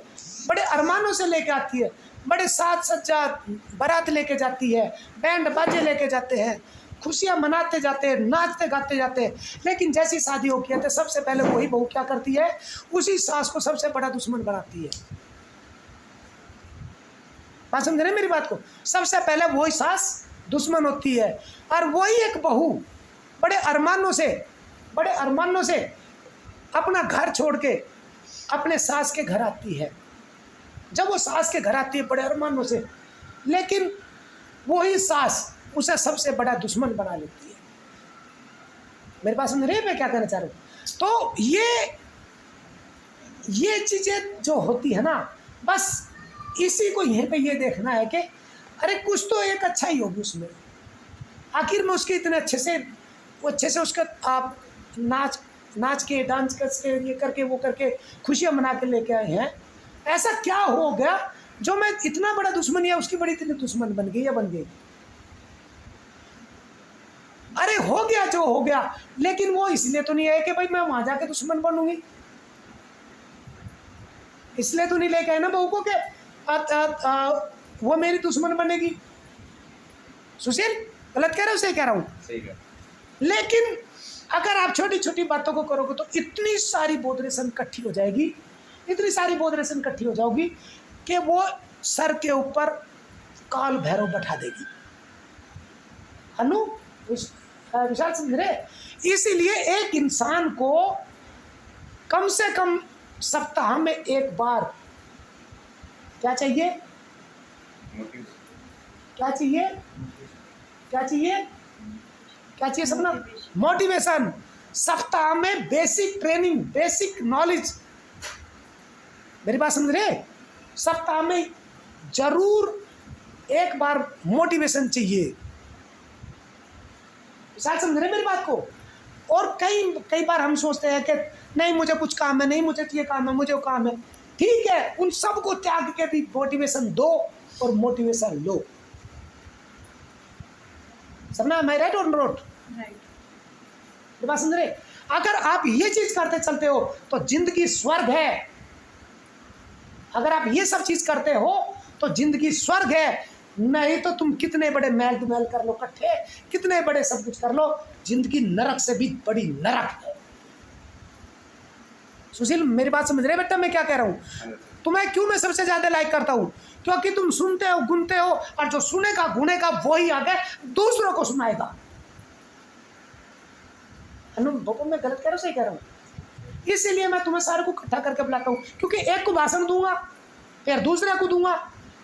बड़े अरमानों से लेके आती है, बड़े साज सज्जा बारात लेके जाती है, बैंड बाजे लेके जाते हैं, खुशियाँ मनाते जाते हैं, नाचते गाते जाते हैं। लेकिन जैसी शादी होती है तो सबसे पहले वही बहू क्या करती है, उसी सास को सबसे बड़ा दुश्मन बनाती है। बात समझ रहे मेरी बात को? सबसे पहले वही सास दुश्मन होती है, और वही एक बहू बड़े अरमानों से अपना घर छोड़ के अपने सास के घर आती है। जब वो सास के घर आती है बड़े अरमानों से, लेकिन वही सास उसे सबसे बड़ा दुश्मन बना लेती है। मेरे पास समझ रहे मैं क्या कहना चाह रहा हूँ? तो ये चीज़ें जो होती है ना, बस इसी को यहीं पे ये देखना है कि अरे कुछ तो एक अच्छा ही होगी उसमें। आखिर में उसके इतने अच्छे से उसका आप नाच के डांस करके ये करके वो करके खुशियाँ मना के लेके आए हैं, ऐसा क्या हो गया जो मैं इतना बड़ा दुश्मन या उसकी बड़ी इतनी दुश्मन बन गई या बन गई? अरे हो गया जो हो गया, लेकिन वो इसलिए तो नहीं है कि भाई मैं वहां जाके दुश्मन बनूंगी, इसलिए तो नहीं लेके आए ना बहू को के वो मेरी दुश्मन बनेगी। सुशील गलत कह रहा हूँ, सही कह रहा हूँ? सही कह। लेकिन अगर आप छोटी छोटी बातों को करोगे तो इतनी सारी बोधरेशन इकट्ठी हो जाएगी, इतनी सारी बोधरेशन इकट्ठी हो जाओगी कि वो सर के ऊपर काल भैरव बैठा देगी। अनु विशाल समझ रहे? इसीलिए एक इंसान को कम से कम सप्ताह में एक बार क्या चाहिए? क्या चाहिए? क्या चाहिए सपना? मोटिवेशन। सप्ताह में बेसिक ट्रेनिंग, बेसिक नॉलेज। मेरी बात समझ रहे? सप्ताह में जरूर एक बार मोटिवेशन चाहिए। शायद समझ रहे मेरी बात को? और कई बार हम सोचते हैं कि नहीं मुझे कुछ काम है, नहीं मुझे ये काम है, मुझे वो काम है। ठीक है, उन सबको त्याग के भी मोटिवेशन दो और मोटिवेशन लो। समझना? मैं राइट और नॉट? राइट। बात समझ रहे? अगर आप ये चीज करते चलते हो तो जिंदगी स्वर्ग है। अगर आप ये सब चीज करते हो तो जिंदगी स्वर्ग है। नहीं तो तुम कितने बड़े महल टू महल कर लो इकट्ठे, कितने बड़े सब कुछ कर लो, जिंदगी नरक से भी बड़ी नरक है। सुशील मेरी बात समझ रहे बेटा मैं क्या कह रहा हूं? तुम्हें क्यों मैं सबसे ज्यादा लाइक करता हूं? क्योंकि तुम सुनते हो, गुनते हो, और जो सुनेगा गुनेगा वही आगे दूसरों को सुनाएगा। बाबू मैं गलत कह रहा हूं, सही कह रहा हूं? इसीलिए मैं तुम्हें सारे को इकट्ठा करके बुलाता हूं, क्योंकि एक को भाषण दूंगा फिर दूसरे को दूंगा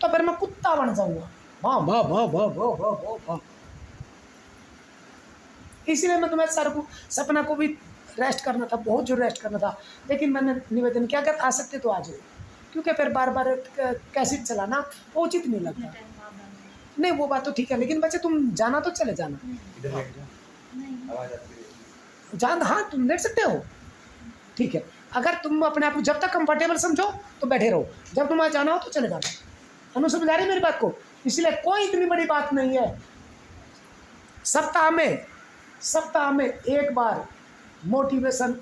तो फिर मैं कुत्ता बन जाऊंगा। वाह वाह वाह वाह वाह वाह वाह वाह। इसीलिए मैं तुम्हें सारे को, सपना को भी रेस्ट करना था, बहुत जो रेस्ट करना था, लेकिन मैंने निवेदन किया अगर आ सकते तो आ जाओ, क्योंकि फिर बार बार कैसेट चलाना वो उचित नहीं लगता। नहीं वो बात तो ठीक है, लेकिन बच्चे तुम जाना तो चले जाना। जान हाँ तुम बैठ सकते हो, ठीक है। अगर तुम अपने आप को जब तक कंफर्टेबल समझो तो बैठे रहो, जब तुम्हारा जाना हो तो चले जाना। हम समझ आ रही मेरी बात को? इसलिए कोई इतनी बड़ी बात नहीं है। सप्ताह में एक बार मोटिवेशन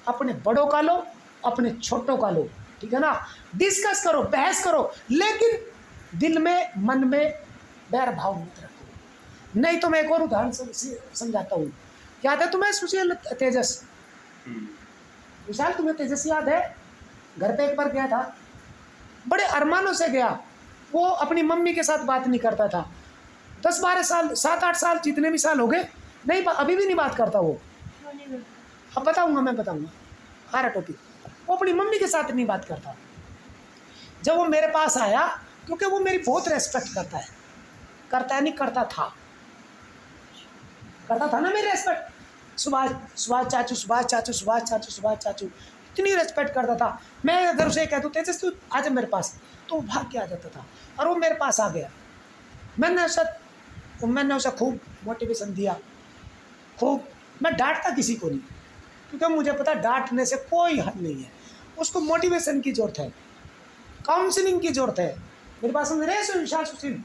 अपने बड़ों का लो, अपने छोटों का लो, ठीक है ना? डिस्कस करो, बहस करो, लेकिन दिल में मन में बैर भाव मत रखो। नहीं तो मैं एक और उदाहरण समझाता हूँ। याद है तुम्हें सुशील तेजस? विशाल तुम्हें तेजस याद है? घर पे एक बार गया था, बड़े अरमानों से गया। वो अपनी मम्मी के साथ बात नहीं करता था, 10-12 साल, 7-8 साल, जितने भी साल हो गए नहीं, अभी भी नहीं बात करता वो। अब बताऊंगा, मैं बताऊंगा हर टॉपिक। वो अपनी मम्मी के साथ नहीं बात करता। जब वो मेरे पास आया, क्योंकि वो मेरी बहुत रेस्पेक्ट करता है, करता था ना मेरी रेस्पेक्ट। सुभाष चाचू इतनी रेस्पेक्ट करता था। मैं अगर उसे कह दूँ तेजस तू आ जा मेरे पास, तो वो भाग के आ जाता था, और वो मेरे पास आ गया। मैंने उसे खूब मोटिवेशन दिया, खूब। मैं डांटता किसी को नहीं, क्योंकि मुझे पता डांटने से कोई हल नहीं है। उसको मोटिवेशन की जरूरत है, काउंसलिंग की जरूरत है। मेरी बात समझ रहे हैं विशाल सुशील?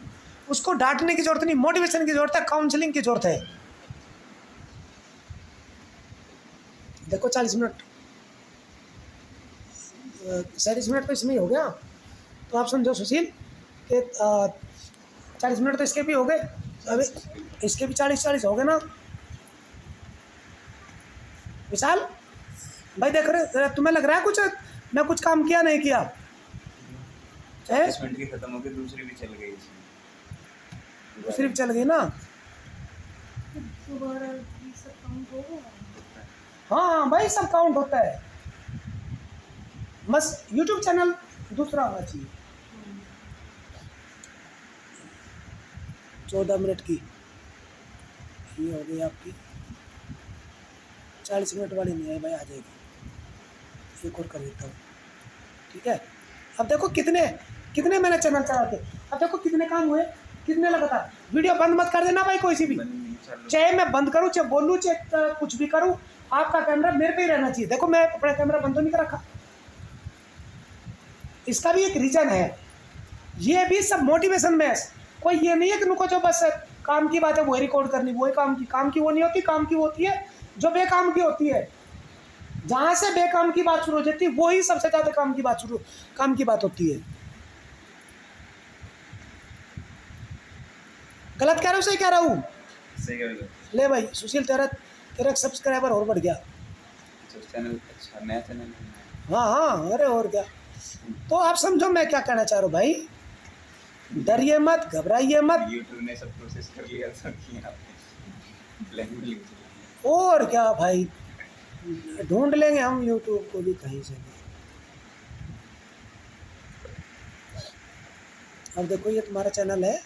उसको डांटने की जरूरत नहीं, मोटिवेशन की जरूरत है, काउंसलिंग की जरूरत है। देखो 40 मिनट 40 मिनट तो इसमें ही हो गया, तो आप समझो सुशील कि 40 मिनट तो इसके भी हो गए, अभी इसके भी 40 हो गए ना विशाल भाई? देख रहे तुम्हें लग रहा है कुछ मैं कुछ काम किया नहीं किया? 40 मिनट की खत्म हो गई, दूसरी भी चल गई। दूसरी भी चल गई ना? हाँ भाई सब काउंट होता है, बस यूट्यूब चैनल दूसरा होना चाहिए। 14 मिनट की ये हो गई आपकी। 40 मिनट वाली नहीं है भाई, आ जाएगी, एक और कर देता हूँ, ठीक है। अब देखो कितने मैंने चैनल चला के, अब देखो कितने काम हुए, कितने लगातार। वीडियो बंद मत कर देना भाई कोई सी भी, चाहे मैं बंद करूँ, चाहे बोलूँ, चाहे कुछ भी करूँ, आपका कैमरा मेरे पे ही रहना चाहिए। देखो मैं अपना कैमरा बंद तो नहीं कर रखा, इसका भी एक रीजन है। ये भी सब मोटिवेशन में है। कोई ये नहीं है कि रुको जो बस काम की बात है वही रिकॉर्ड करनी, वही काम की वो नहीं होती। काम की वो होती है जो बेकाम की होती है। जहां से बेकाम की बात शुरू हो जाती है वही सबसे ज्यादा काम की बात होती है। गलत कह रहा हूँ, सही कह रहा हूँ? सही कह रहे हो। ले भाई सुशील, तेरा सब्सक्राइबर और बढ़ गया। चैनल अच्छा, नया चैनल है। हाँ अरे और क्या। तो आप समझो मैं क्या कहना चाह रहा हूँ भाई, डरिए मत, घबराइए मत। यूट्यूब ने सब प्रोसेस कर लिया, सब किया, लैंग्वेज। और क्या भाई, ढूंढ लेंगे हम यूट्यूब को भी कहीं से भी। अब देखो ये तुम्हारा चैनल है,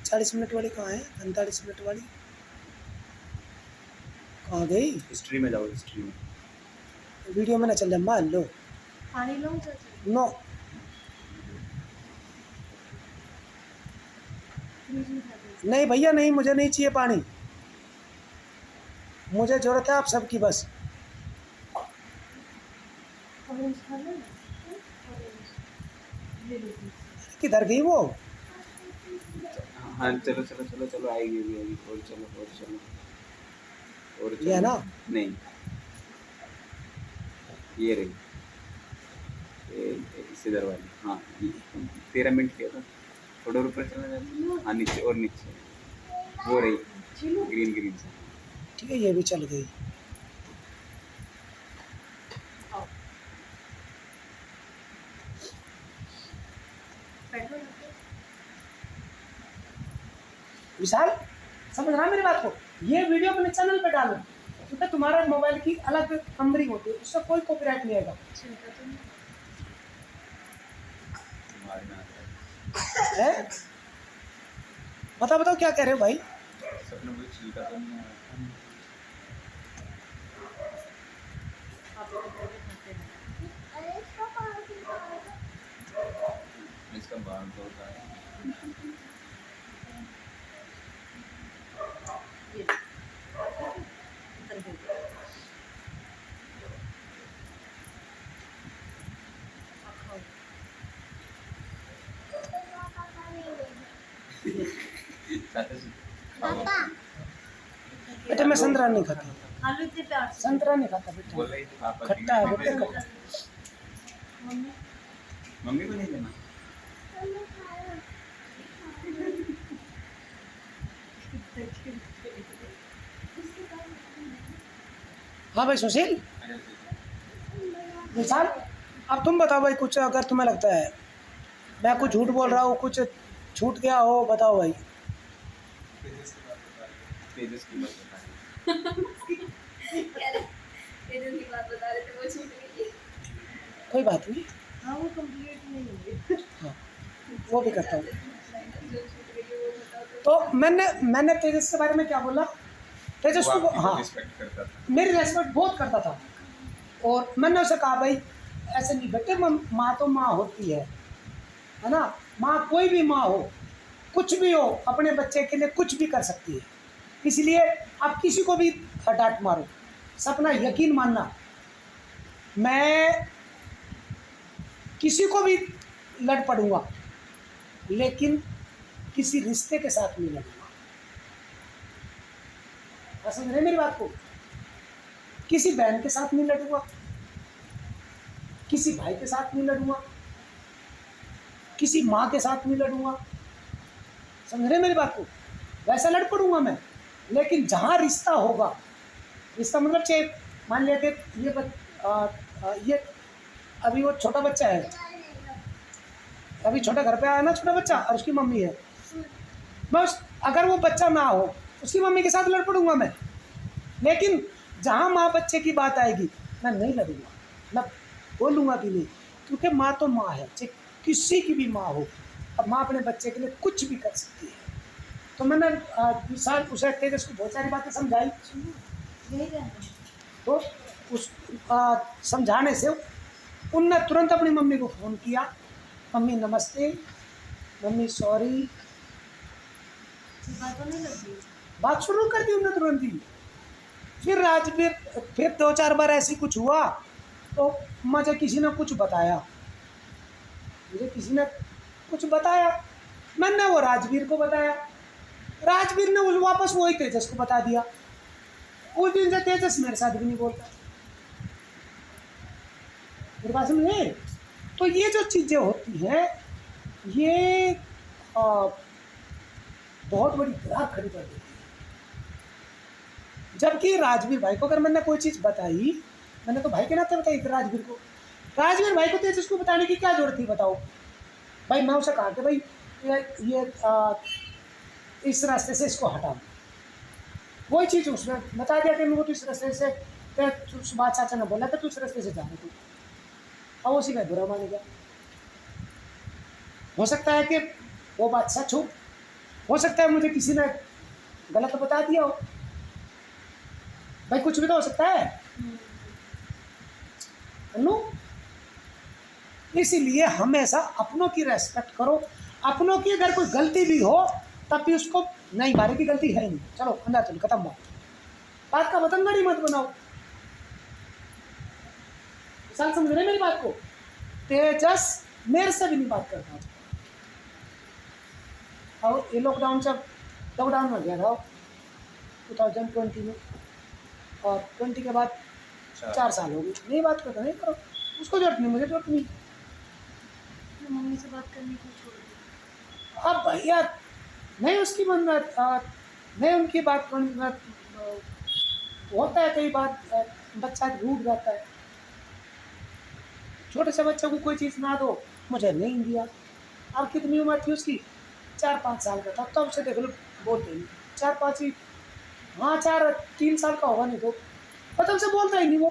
40 मिनट वाली कहाँ है? 45 मिनट वाली आ गई हिस्ट्री में जाओ, हिस्ट्री में। वीडियो में ना चल रहा, मान लो पानी लो चाचा, नो। फ्रिज में रख दो। नहीं भैया नहीं, मुझे नहीं चाहिए पानी, मुझे ज़रूरत है आप सबकी बस। ऑरेंज खा लो ना, ऑरेंज ले लो प्लीज। किधर गई वो? हाँ चलो चलो चलो चलो, आएगी अभी आएगी, और चलो और चलो और ये है चलो। ना? नहीं, ये रही, इससे इधर वाली। हाँ 13 मिनट किया था, थोड़ा ऊपर चला जाता। हाँ नीचे और नीचे, वो रही ग्रीन ग्रीन से। ठीक है, ये भी चल गई। बैठो ना तो। विशाल समझ रहा है मेरी बात को? ये वीडियो अपने चैनल पे डालो, क्योंकि तुम्हारा मोबाइल की अलग नंबरिंग होती है, उससे कोई कॉपीराइट नहीं आएगा। चिंता तो नहीं। हमारे में आता है? बताओ बताओ क्या कह रहे हो भाई? है सपने में, छिलका तो नहीं आता। आप लोग तो खाते हैं। इसका बाल तो होता है। ये उतर गई। आप खाओ। पापा बेटा मैं संतरा नहीं खाता, आलू इतने प्यार से। संतरा नहीं खाता बेटा, बोल रही थी पापा खट्टा है बेटा, खट्टा। मम्मी मम्मी को नहीं देना। हाँ भाई सुशील, विशाल अब तुम बताओ भाई, कुछ अगर तुम्हें लगता है मैं कुछ झूठ बोल रहा हूँ, कुछ छूट गया हो, बताओ भाई। तेजस की बात बता की बात बता रहे थे, वो छूट गई। कोई बात नहीं, हाँ वो कंप्लीट नहीं हुई। हाँ वो भी करता हूँ। जो छूट गई वो बता दो। तो मैंने तेजस के बारे में क्या बोला? तेजस वो को आपकी हाँ रिस्पेक्ट करता था। मेरी रेस्पेक्ट बहुत करता था, और मैंने उसे कहा भाई ऐसे नहीं बेटे, माँ तो माँ होती है ना? माँ कोई भी माँ हो, कुछ भी हो, अपने बच्चे के लिए कुछ भी कर सकती है। इसलिए आप किसी को भी डांट मारो, सपना यकीन मानना, मैं किसी को भी लड़ पड़ूंगा, लेकिन किसी रिश्ते के साथ नहीं लड़ूंगा। आप समझ रहे मेरी बात को? किसी बहन के साथ नहीं लड़ूंगा, किसी भाई के साथ नहीं लड़ूंगा, किसी माँ के साथ नहीं लड़ूंगा। समझ रहे मेरी बात को? वैसा लड़ पड़ूंगा मैं, लेकिन जहाँ रिश्ता होगा, रिश्ता मतलब चाहे मान लिया कि ये अभी वो छोटा बच्चा है, अभी छोटा घर पे आया ना छोटा बच्चा, और उसकी मम्मी है, बस अगर वो बच्चा ना हो उसकी मम्मी के साथ लड़ पड़ूंगा मैं, लेकिन जहाँ माँ बच्चे की बात आएगी मैं नहीं लड़ूंगा, मैं बोलूँगा भी नहीं, क्योंकि माँ तो माँ है, चाहे किसी की भी माँ हो। अब माँ अपने बच्चे के लिए कुछ भी कर सकती है। तो मैंने विशाल उसे तेजस को बहुत सारी बातें समझाई, यही रहना। तो उस समझाने से उनने तुरंत अपनी मम्मी को फ़ोन किया, मम्मी नमस्ते, मम्मी सॉरी, बात तो नहीं लगी। बात शुरू कर दी उन्होंने तुरंत ही। फिर 2-4 बार ऐसी कुछ हुआ, तो मुझे किसी ने कुछ बताया, मैंने वो राजवीर को बताया, राजवीर ने वापस वही तेजस को बता दिया। उस दिन से तेजस मेरे साथ भी नहीं बोलता। मेरे पास में तो ये जो चीज़ें होती हैं, ये बहुत बड़ी दरार खड़ी कर देती है। जबकि राजवीर भाई को अगर मैंने कोई चीज़ बताई, मैंने तो भाई के नाते बताई थी राजवीर को, राजवीर भाई को तेजस को बताने की क्या जरूरत थी? बताओ भाई, मैं उसे कहा कि भाई ये इस रास्ते से इसको हटा, वही चीज़ उसने बता दिया कि मेरे को तो इस रास्ते से, सुभाष चाचा ने बोला था तू इस रास्ते से जा रहे तू, और उसी का बुरा मान गया। हो सकता है कि वो बात सच हो सकता है मुझे किसी ने गलत बता दिया हो, भाई कुछ भी तो हो सकता है अनु। इसीलिए हमेशा अपनों की रेस्पेक्ट करो। अपनों की अगर कोई गलती भी हो तब भी उसको नहीं, बारे की गलती है नहीं, चलो अंदर चलो, खत्म बात का बतंगड़ी मत बनाओ। मिसाल समझ रहे मेरी बात को। तेजस मेरे से भी नहीं बात करता और ये लॉकडाउन जब लॉकडाउन में गया था 2020 में, और 20 के बाद 4 साल हो गए नहीं बात करता, नहीं करो, उसको जरूरत नहीं, मुझे जरूरत नहीं। मम्मी से बात करने को छोड़ दिया। अब भैया नहीं उसकी मन नहीं उनकी बात होता है, कई बात बच्चा रूठ जाता है। छोटे से बच्चे को कोई चीज़ ना दो, मुझे नहीं दिया। अब कितनी उम्र थी उसकी, 4-5 साल का था तब से देख लो बोलते ही 4-5 ही, हाँ 4-3 साल का होगा नहीं तो तब से बोलता ही नहीं वो।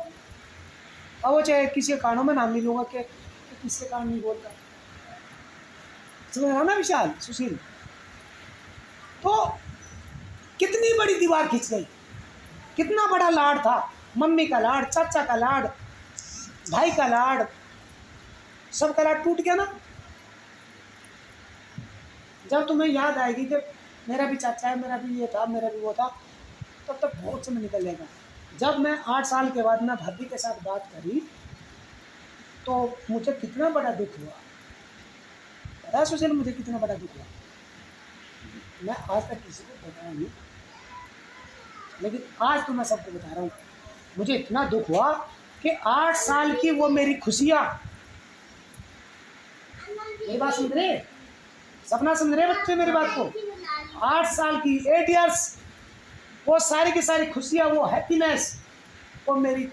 अब वो चाहे किसी के कानों में नाम नहीं लूँगा कि किसके कान नहीं बोलता, समझ रहा ना विशाल सुशील। तो कितनी बड़ी दीवार खिंच गई, कितना बड़ा लाड था, मम्मी का लाड, चाचा का लाड, भाई का लाड, सबका लाड टूट गया ना। जब तुम्हें याद आएगी कि मेरा भी चाचा है, मेरा भी ये था, मेरा भी वो था, तब तक बहुत समय निकल जाएगा। जब मैं 8 साल के बाद मैं भाभी के साथ बात करी तो मुझे कितना बड़ा दुख हुआ, पता है सुशील मुझे कितना बड़ा दुख हुआ। मैं आज तक किसी को बताया नहीं, लेकिन आज तो मैं सबको बता रहा हूँ। मुझे इतना दुख हुआ कि 8 साल की वो मेरी खुशियाँ, मेरी बात समझ रहे, सपना समझ रहे बच्चे मेरी बात को, 8 साल की 8 इयर्स, वो सारी की सारी खुशियाँ, वो हैप्पीनेस, वो मेरी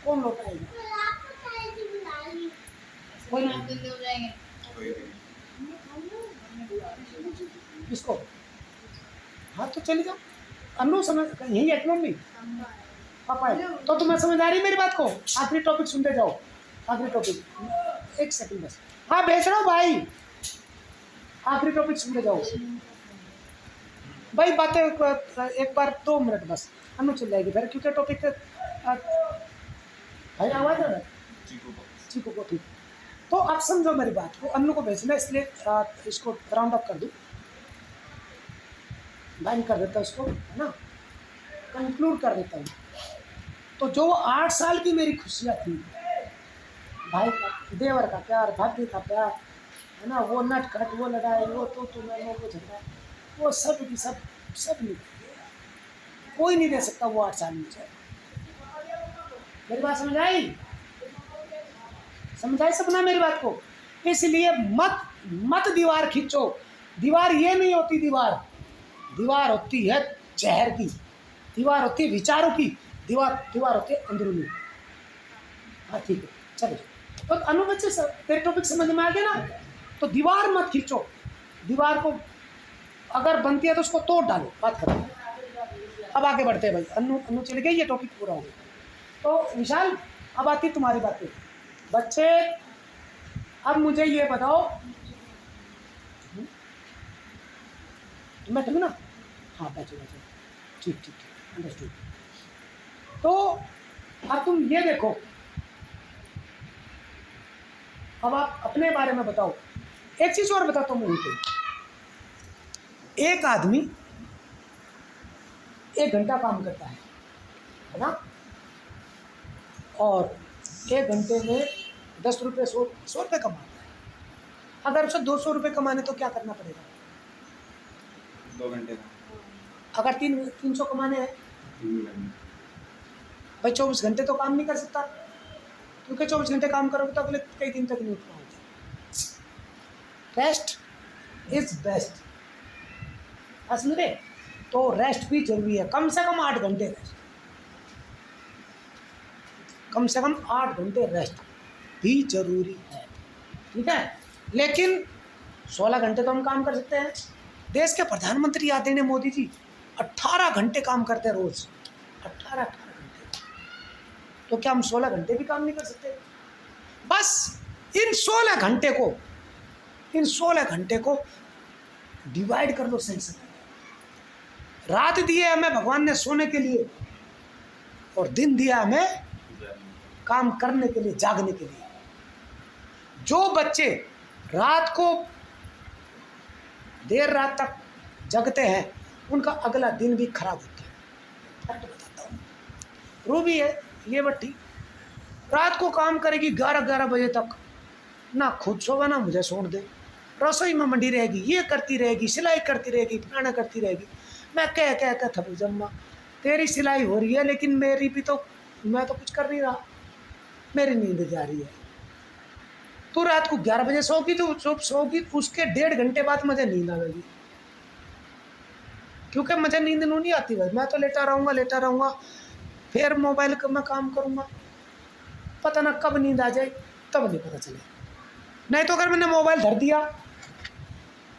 कौन लौटाएगा? कोई ना। किसको? हाँ तो चली जाओ, अनु समझ यही है मम्मी पापा है तो तुम्हें समझ आ रही मेरी बात को। आखिरी टॉपिक सुनते जाओ, आखिरी टॉपिक, 1 सेकंड बस, हाँ भेज रहा हूँ भाई, आखिरी टॉपिक सुनते जाओ भाई। बातें एक बार 2 मिनट बस, अनु चल जाएगी फिर, क्योंकि टॉपिक भाई आवाज़ है चीकू को, ठीक। तो आप समझो मेरी बात को, अनु को भेजना, इसलिए इसको राउंड अप कर दूँ, बैंड कर देता हूँ इसको, है ना, कंक्लूड कर देता हूँ। तो जो 8 साल की मेरी खुशियाँ थी, भाई का, देवर का प्यार, भाभी का प्यार, है ना, वो नट खट, वो लड़ाई, वो तो मैं वो झगड़ा, वो सब की सब नहीं, कोई नहीं दे सकता वो 8 साल मुझे। मेरी बात समझ आई सपना मेरी बात को। इसलिए मत दीवार खींचो। दीवार ये नहीं होती, दीवार होती है जहर की, दीवार होती है विचारों की, दीवार होती है अंदरूनी। हाँ ठीक है चलो। तो अनु बच्चे तेरे टॉपिक समझ में आ गया ना। तो दीवार मत खींचो, दीवार को अगर बनती है तो उसको तोड़ डालो, बात खत्म। अब आगे बढ़ते हैं भाई, अनु चले गए, ये टॉपिक पूरा हो गया। तो विशाल अब आती तुम्हारी बातें। बच्चे अब मुझे ये बताओ, बैठो ना, हाँ बैठो ठीक अंडरस्टूड। तो अब तुम ये देखो, अब आप अपने बारे में बताओ। एक चीज और बताता हूँ मैं, एक आदमी 1 घंटा काम करता है ना, और 1 घंटे में 10 रुपये 100 रुपये कमाता है। अगर उसे 200 रुपये कमाने तो क्या करना पड़ेगा? 2 घंटे का। अगर 300 कमाने हैं भाई, 24 घंटे तो काम नहीं कर सकता, क्योंकि 24 घंटे काम करोगे तो अगले कई दिन तक नहीं उठ पाओगे। रेस्ट इज बेस्ट, समझे? तो रेस्ट भी जरूरी है, कम से कम 8 घंटे रेस्ट, कम से कम 8 घंटे रेस्ट भी जरूरी है, ठीक है। लेकिन 16 घंटे तो हम काम कर सकते हैं। देश के प्रधानमंत्री आदरणीय मोदी जी 18 घंटे काम करते हैं रोज, 18 घंटे। तो क्या हम 16 घंटे भी काम नहीं कर सकते? बस इन 16 घंटे को डिवाइड कर लो सही से। रात दी है हमें भगवान ने सोने के लिए, और दिन दिया हमें काम करने के लिए, जागने के लिए। जो बच्चे रात को देर रात तक जगते हैं उनका अगला दिन भी खराब होता है। फैक्ट बताता हूँ। रूबी है ये बट्टी, रात को काम करेगी 11-11 बजे तक, ना खुद सोगा ना मुझे सोने दे, रसोई में मंडी रहेगी, ये करती रहेगी, सिलाई करती रहेगी, फलाना करती रहेगी। मैं कह थक जम्मा, तेरी सिलाई हो रही है लेकिन मेरी भी तो, मैं तो कुछ कर नहीं रहा, मेरी नींद जा रही है। तू रात को 11 बजे सोगी तो सोगी, उसके 1.5 घंटे बाद मुझे नींद आएगी, क्योंकि मुझे नींद नहीं आती भाई। मैं तो लेटा रहूँगा, फिर मोबाइल का मैं काम करूँगा, पता ना कब नींद आ जाए, तब नहीं पता चले। नहीं तो अगर मैंने मोबाइल धर दिया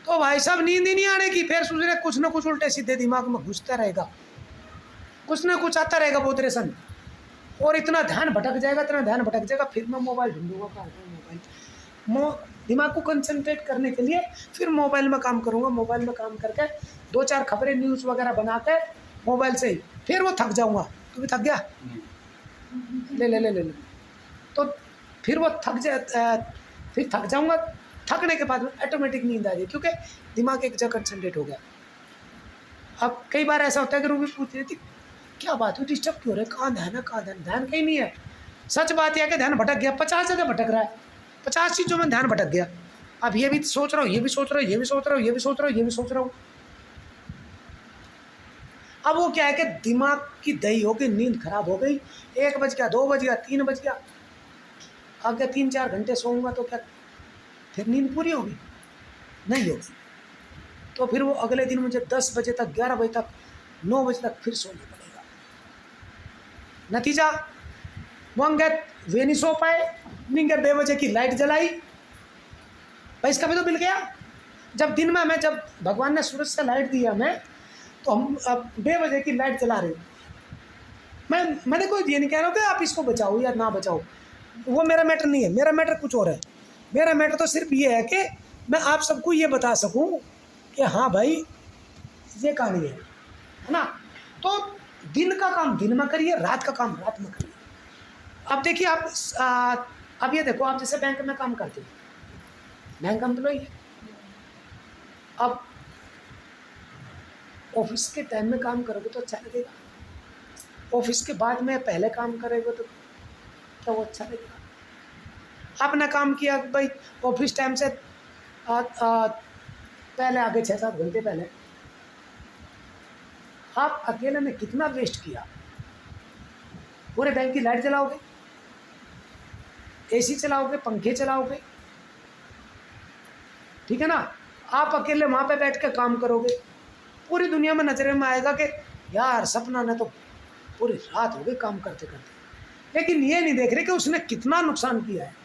तो भाई साहब नींद ही नहीं आने की, फिर सोच रहे कुछ ना कुछ उल्टे सीधे दिमाग में घुसता रहेगा, कुछ ना कुछ आता रहेगा बोतरेसन, और इतना ध्यान भटक जाएगा, फिर मैं मोबाइल ढूंढूंगा कहाँ है मोबाइल। दिमाग को कंसंट्रेट करने के लिए फिर मोबाइल में काम करूँगा, मोबाइल में काम करके 2-4 खबरें न्यूज़ वगैरह बना के मोबाइल से ही, फिर वो थक जाऊँगा। तू भी थक गया, ले। तो फिर वो फिर थक जाऊँगा, थकने के बाद में ऑटोमेटिक नींद आ जाए, क्योंकि दिमाग एक जगह कंसंट्रेट हो गया। अब कई बार ऐसा होता है कि रूबी पूछ रही थी क्या बात हुई, डिस्टर्ब क्यों हो रहे, कहाँ ध्यान है, ध्यान कहीं नहीं है। सच बात यह है कि ध्यान भटक गया, 50 जगह भटक रहा है, 50 चीज़ों में ध्यान भटक गया। अब ये भी सोच रहा हूँ, ये भी सोच रहा हूँ। अब वो क्या है कि दिमाग की दही हो गई, नींद खराब हो गई, 1 बज गया, 2 बज गया, 3 बज गया, आगे 3-4 घंटे सोऊंगा तो क्या फिर नींद पूरी होगी? नहीं होगी। तो फिर वो अगले दिन मुझे 10 बजे तक, 11 बजे तक, 9 बजे तक फिर सोना पड़ेगा। नतीजा वंगे वे नहीं सो पाए, निंगे 2 बजे की लाइट जलाई, भाई इसका भी तो बिल गया। जब दिन में हमें, जब भगवान ने सूरज से लाइट दी हमें, तो हम अब 2 बजे की लाइट जला रहे। मैंने कोई ये नहीं कह रहा हूँ कि आप इसको बचाओ या ना बचाओ, वो मेरा मैटर नहीं है, मेरा मैटर कुछ और है। मेरा मैटर तो सिर्फ ये है कि मैं आप सबको ये बता सकूं कि हाँ भाई ये कहानी है ना। तो दिन का काम दिन में करिए, रात का काम रात में करिए। अब देखिए आप अब ये देखो, आप जैसे बैंक में काम करते हो, बैंक एम्प्लॉई है, अब ऑफिस के टाइम में काम करोगे तो अच्छा लगेगा, ऑफिस के बाद में पहले काम करेंगे तो क्या वो अच्छा लगेगा? आपने काम किया भाई ऑफिस टाइम से पहले आगे 6-7 घंटे पहले, आप अकेले में कितना वेस्ट किया। पूरे बैंक की लाइट जलाओगे, एसी चलाओगे, पंखे चलाओगे, ठीक है ना, आप अकेले वहाँ पे बैठ के काम करोगे, पूरी दुनिया में नजर में आएगा कि यार सपना ने तो पूरी रात हो गई काम करते करते, लेकिन ये नहीं देख रहे कि उसने कितना नुकसान किया है।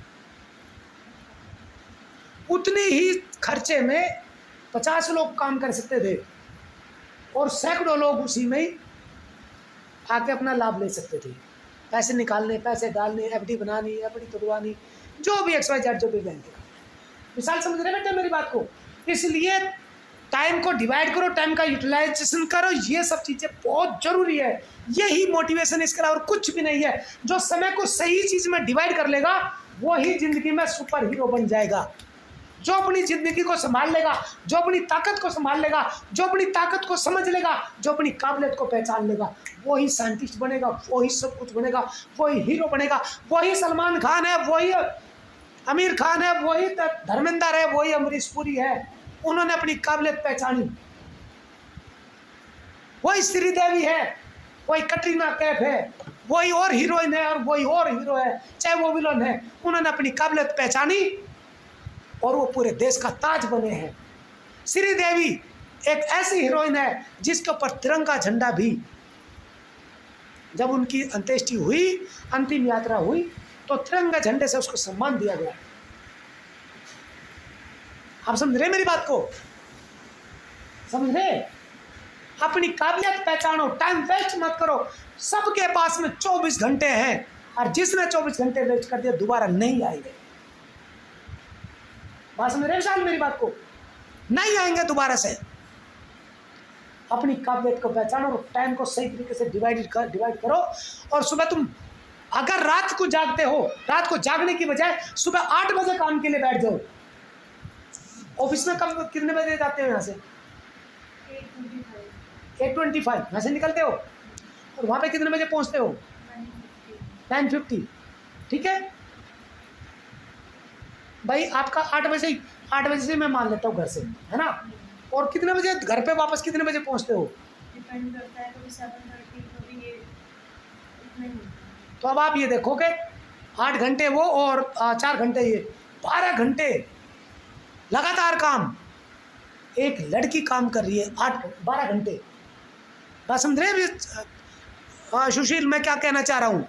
उतने ही खर्चे में 50 लोग काम कर सकते थे और सैकड़ों लोग उसी में ही आके अपना लाभ ले सकते थे, पैसे निकालने, पैसे डालने, एफडी बनानी, एफडी तोड़वानी, जो भी XYZ जो भी बैंक है। मिसाल समझ रहे बेटे मेरी बात को? इसलिए टाइम को डिवाइड करो, टाइम का यूटिलाइजेशन करो, ये सब चीज़ें बहुत ज़रूरी है। यही मोटिवेशन, इसके अलावा कुछ भी नहीं है। जो समय को सही चीज़ में डिवाइड कर लेगा वही ज़िंदगी में सुपर हीरो बन जाएगा। जो अपनी ज़िंदगी को संभाल लेगा, जो अपनी ताकत को संभाल लेगा, जो अपनी ताकत को समझ लेगा, जो अपनी काबिलियत को पहचान लेगा, वही साइंटिस्ट बनेगा, वही सब कुछ बनेगा, वही हीरो बनेगा। वही सलमान खान है, वही आमिर खान है, वही धर्मेंद्र है, वही अमरीश पुरी है। उन्होंने अपनी काबिलियत पहचानी। वही श्रीदेवी है, वही कटरीना कैफ है, वही और हीरोइन है और वही और हीरो है, चाहे वो विलन है। उन्होंने अपनी काबिलियत पहचानी और वो पूरे देश का ताज बने हैं। श्रीदेवी एक ऐसी हीरोइन है जिसके ऊपर तिरंगा झंडा भी, जब उनकी अंत्येष्टि हुई, अंतिम यात्रा हुई, तो तिरंगा झंडे से उसको सम्मान दिया गया। आप समझ रहे मेरी बात को? समझ रहे? अपनी काबिलियत पहचानो, टाइम वेस्ट मत करो। सबके पास में 24 घंटे हैं और जिसने 24 घंटे वेस्ट कर दिया दोबारा नहीं आएंगे। बात समझ रहे विशाल मेरी बात को? नहीं आएंगे दोबारा से। अपनी काबिलियत को पहचानो और टाइम को सही तरीके से डिवाइड करो। और सुबह तुम अगर रात को जागते हो, रात को जागने की बजाय सुबह 8 बजे काम के लिए बैठ जाओ। ऑफिस में कब कितने बजे जाते हो यहाँ से? 8:25 यहाँ से निकलते हो और वहाँ पे कितने बजे पहुँचते हो? 9:50। ठीक है भाई, आपका 8 बजे से मैं मान लेता हूँ घर से, है ना। और कितने बजे घर पे वापस कितने बजे पहुँचते हो? डिपेंड करता है, कभी 7:30, कभी 8, इतना ही होता है। तो अब आप ये देखो कि 8 घंटे वो और 4 घंटे ये, 12 घंटे लगातार काम। एक लड़की काम कर रही है 8-12 घंटे। बात समझ रहे हैं सुशील, मैं क्या कहना चाह रहा हूँ?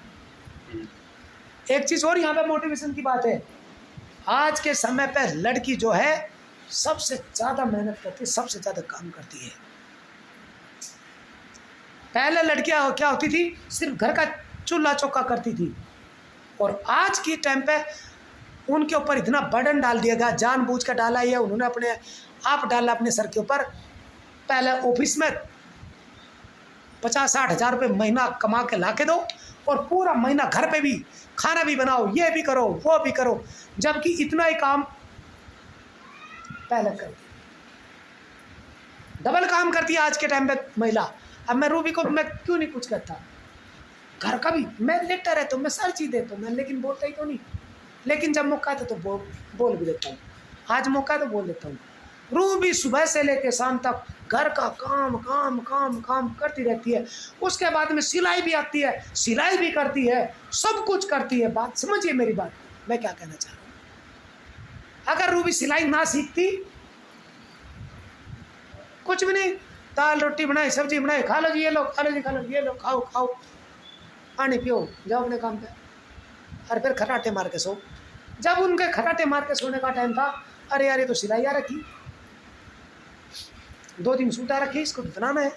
एक चीज़ और यहाँ पे मोटिवेशन की बात है। आज के समय पे लड़की जो है सबसे ज़्यादा मेहनत करती है, सबसे ज़्यादा काम करती है। पहले लड़कियाँ क्या होती थी, सिर्फ घर का चूल्हा चौका करती थी, और आज की टाइम पे उनके ऊपर इतना बर्डन डाल दिया गया, जानबूझ कर डाला है उन्होंने, अपने आप डाला अपने सर के ऊपर। पहले ऑफिस में 50-60 हज़ार रुपये महीना कमा के ला के दो, और पूरा महीना घर पे भी खाना भी बनाओ, ये भी करो वो भी करो, जबकि इतना ही काम पहले करती, डबल काम करती है आज के टाइम पे महिला। अब मैं रूबी को मैं क्यों नहीं कुछ करता, घर का भी मैं लेटा रहता हूँ, मैं सारी चीज़ देता हूँ मैं, लेकिन बोलता ही तो नहीं। लेकिन जब मौका आता तो बोल भी देता हूँ। आज मौका है तो बोल देता हूँ। रूबी सुबह से लेकर शाम तक घर का काम काम काम काम करती रहती है। उसके बाद में सिलाई भी आती है, सिलाई भी करती है, सब कुछ करती है। बात समझिए मेरी बात, मैं क्या कहना चाह रहा हूँ। अगर रूबी सिलाई ना सीखती, कुछ भी नहीं, दाल रोटी बनाई, सब्जी बनाई, खा लो जी ये लो, खा लो जी खा लो, ये लो खाओ खाओ, पानी पियो, जाओ अपने काम पे, और फिर खटाटे मार के सो। जब उनके खटाटे मार के सोने का टाइम था, अरे यार ये तो सिलाई आ रखी, 2 दिन सूट आ रखी, इसको बनाना है,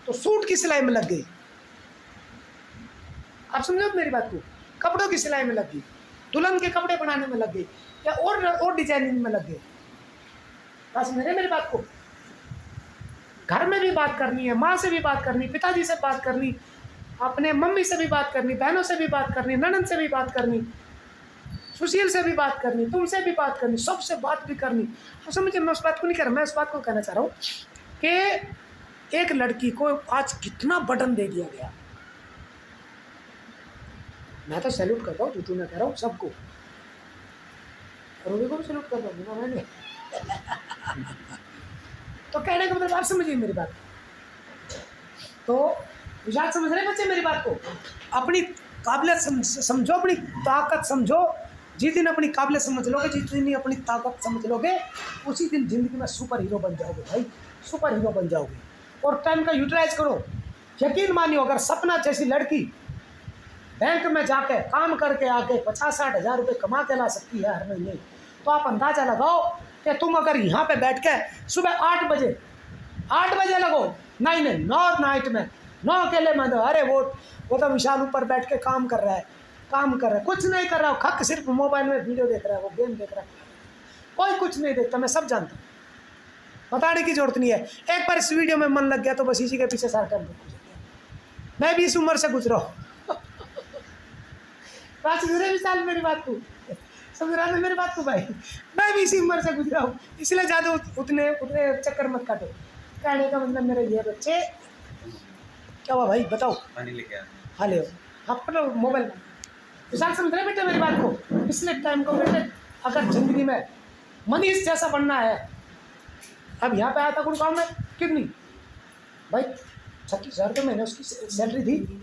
तो सूट की सिलाई में लग गई। आप समझो मेरी बात को, कपड़ों की सिलाई में लग गई, दुल्हन के कपड़े बनाने में लग गई, या और डिजाइनिंग में लग गई। बस मेरी बात को, घर में भी बात करनी है, माँ से भी बात करनी, पिताजी से बात करनी, अपने मम्मी से भी बात करनी, बहनों से भी बात करनी, ननद से भी बात करनी, सुशील से भी बात करनी, तुमसे भी बात करनी, सबसे बात भी करनी। अब समझिए, मैं उस बात को नहीं कर रहा, मैं उस बात को कहना चाह रहा हूँ कि एक लड़की को आज कितना बर्डन दे दिया गया। मैं तो सैल्यूट करता हूँ, झूठू मैं कह रहा हूँ सबको, रूबी को भी सैल्यूट करता हूँ मैंने। तो कहने का मतलब आप समझिए मेरी बात। तो विशाल समझ रहे बच्चे मेरी बात को, अपनी काबिलियत समझो, अपनी ताकत समझो। जिस दिन अपनी काबिलियत समझ लोगे, जिस दिन अपनी ताकत समझ लोगे, उसी दिन जिंदगी में सुपर हीरो बन जाओगे भाई, सुपर हीरो बन जाओगे। और टाइम का यूटिलाइज करो। यकीन मानियो, अगर सपना जैसी लड़की बैंक में जाके काम करके आके 50-60 हज़ार रुपये कमा के ला सकती है हर महीने, तो आप अंदाजा लगाओ कि तुम अगर यहाँ पे बैठ के सुबह 8 बजे लगो, नहीं 9 नाइट में 9 अकेले में दो, अरे वो तो विशाल ऊपर बैठ के काम कर रहा है, कुछ नहीं कर रहा हो, खक सिर्फ मोबाइल में वीडियो देख रहा है, वो गेम देख रहा है, कोई कुछ नहीं देखता, मैं सब जानता हूँ, बताने की जरूरत नहीं है। एक बार इस वीडियो में मन लग गया तो बस इसी के पीछे सारा टाइम गुजर गया। मैं भी इस उम्र से गुजरा हूँ। विशाल मेरी बात को समझ रहा है मेरी बात को भाई, मैं भी इसी उम्र से गुजरा हूँ, इसलिए ज़्यादा उतने चक्कर मत काटो। कहने का मतलब मेरे ये बच्चे, क्या हुआ भाई बताओ? पानी लेके आ। हाँ ले हाँ, पढ़ो मोबाइल। विशाल समझ रहे बेटे मेरी बात को, इसलिए टाइम को बेटे, अगर जिंदगी में मनीष जैसा बनना है, अब यहाँ पे आया था गुड़गांव में, कितनी भाई 36,000 रुपये महीने उसकी सैलरी थी।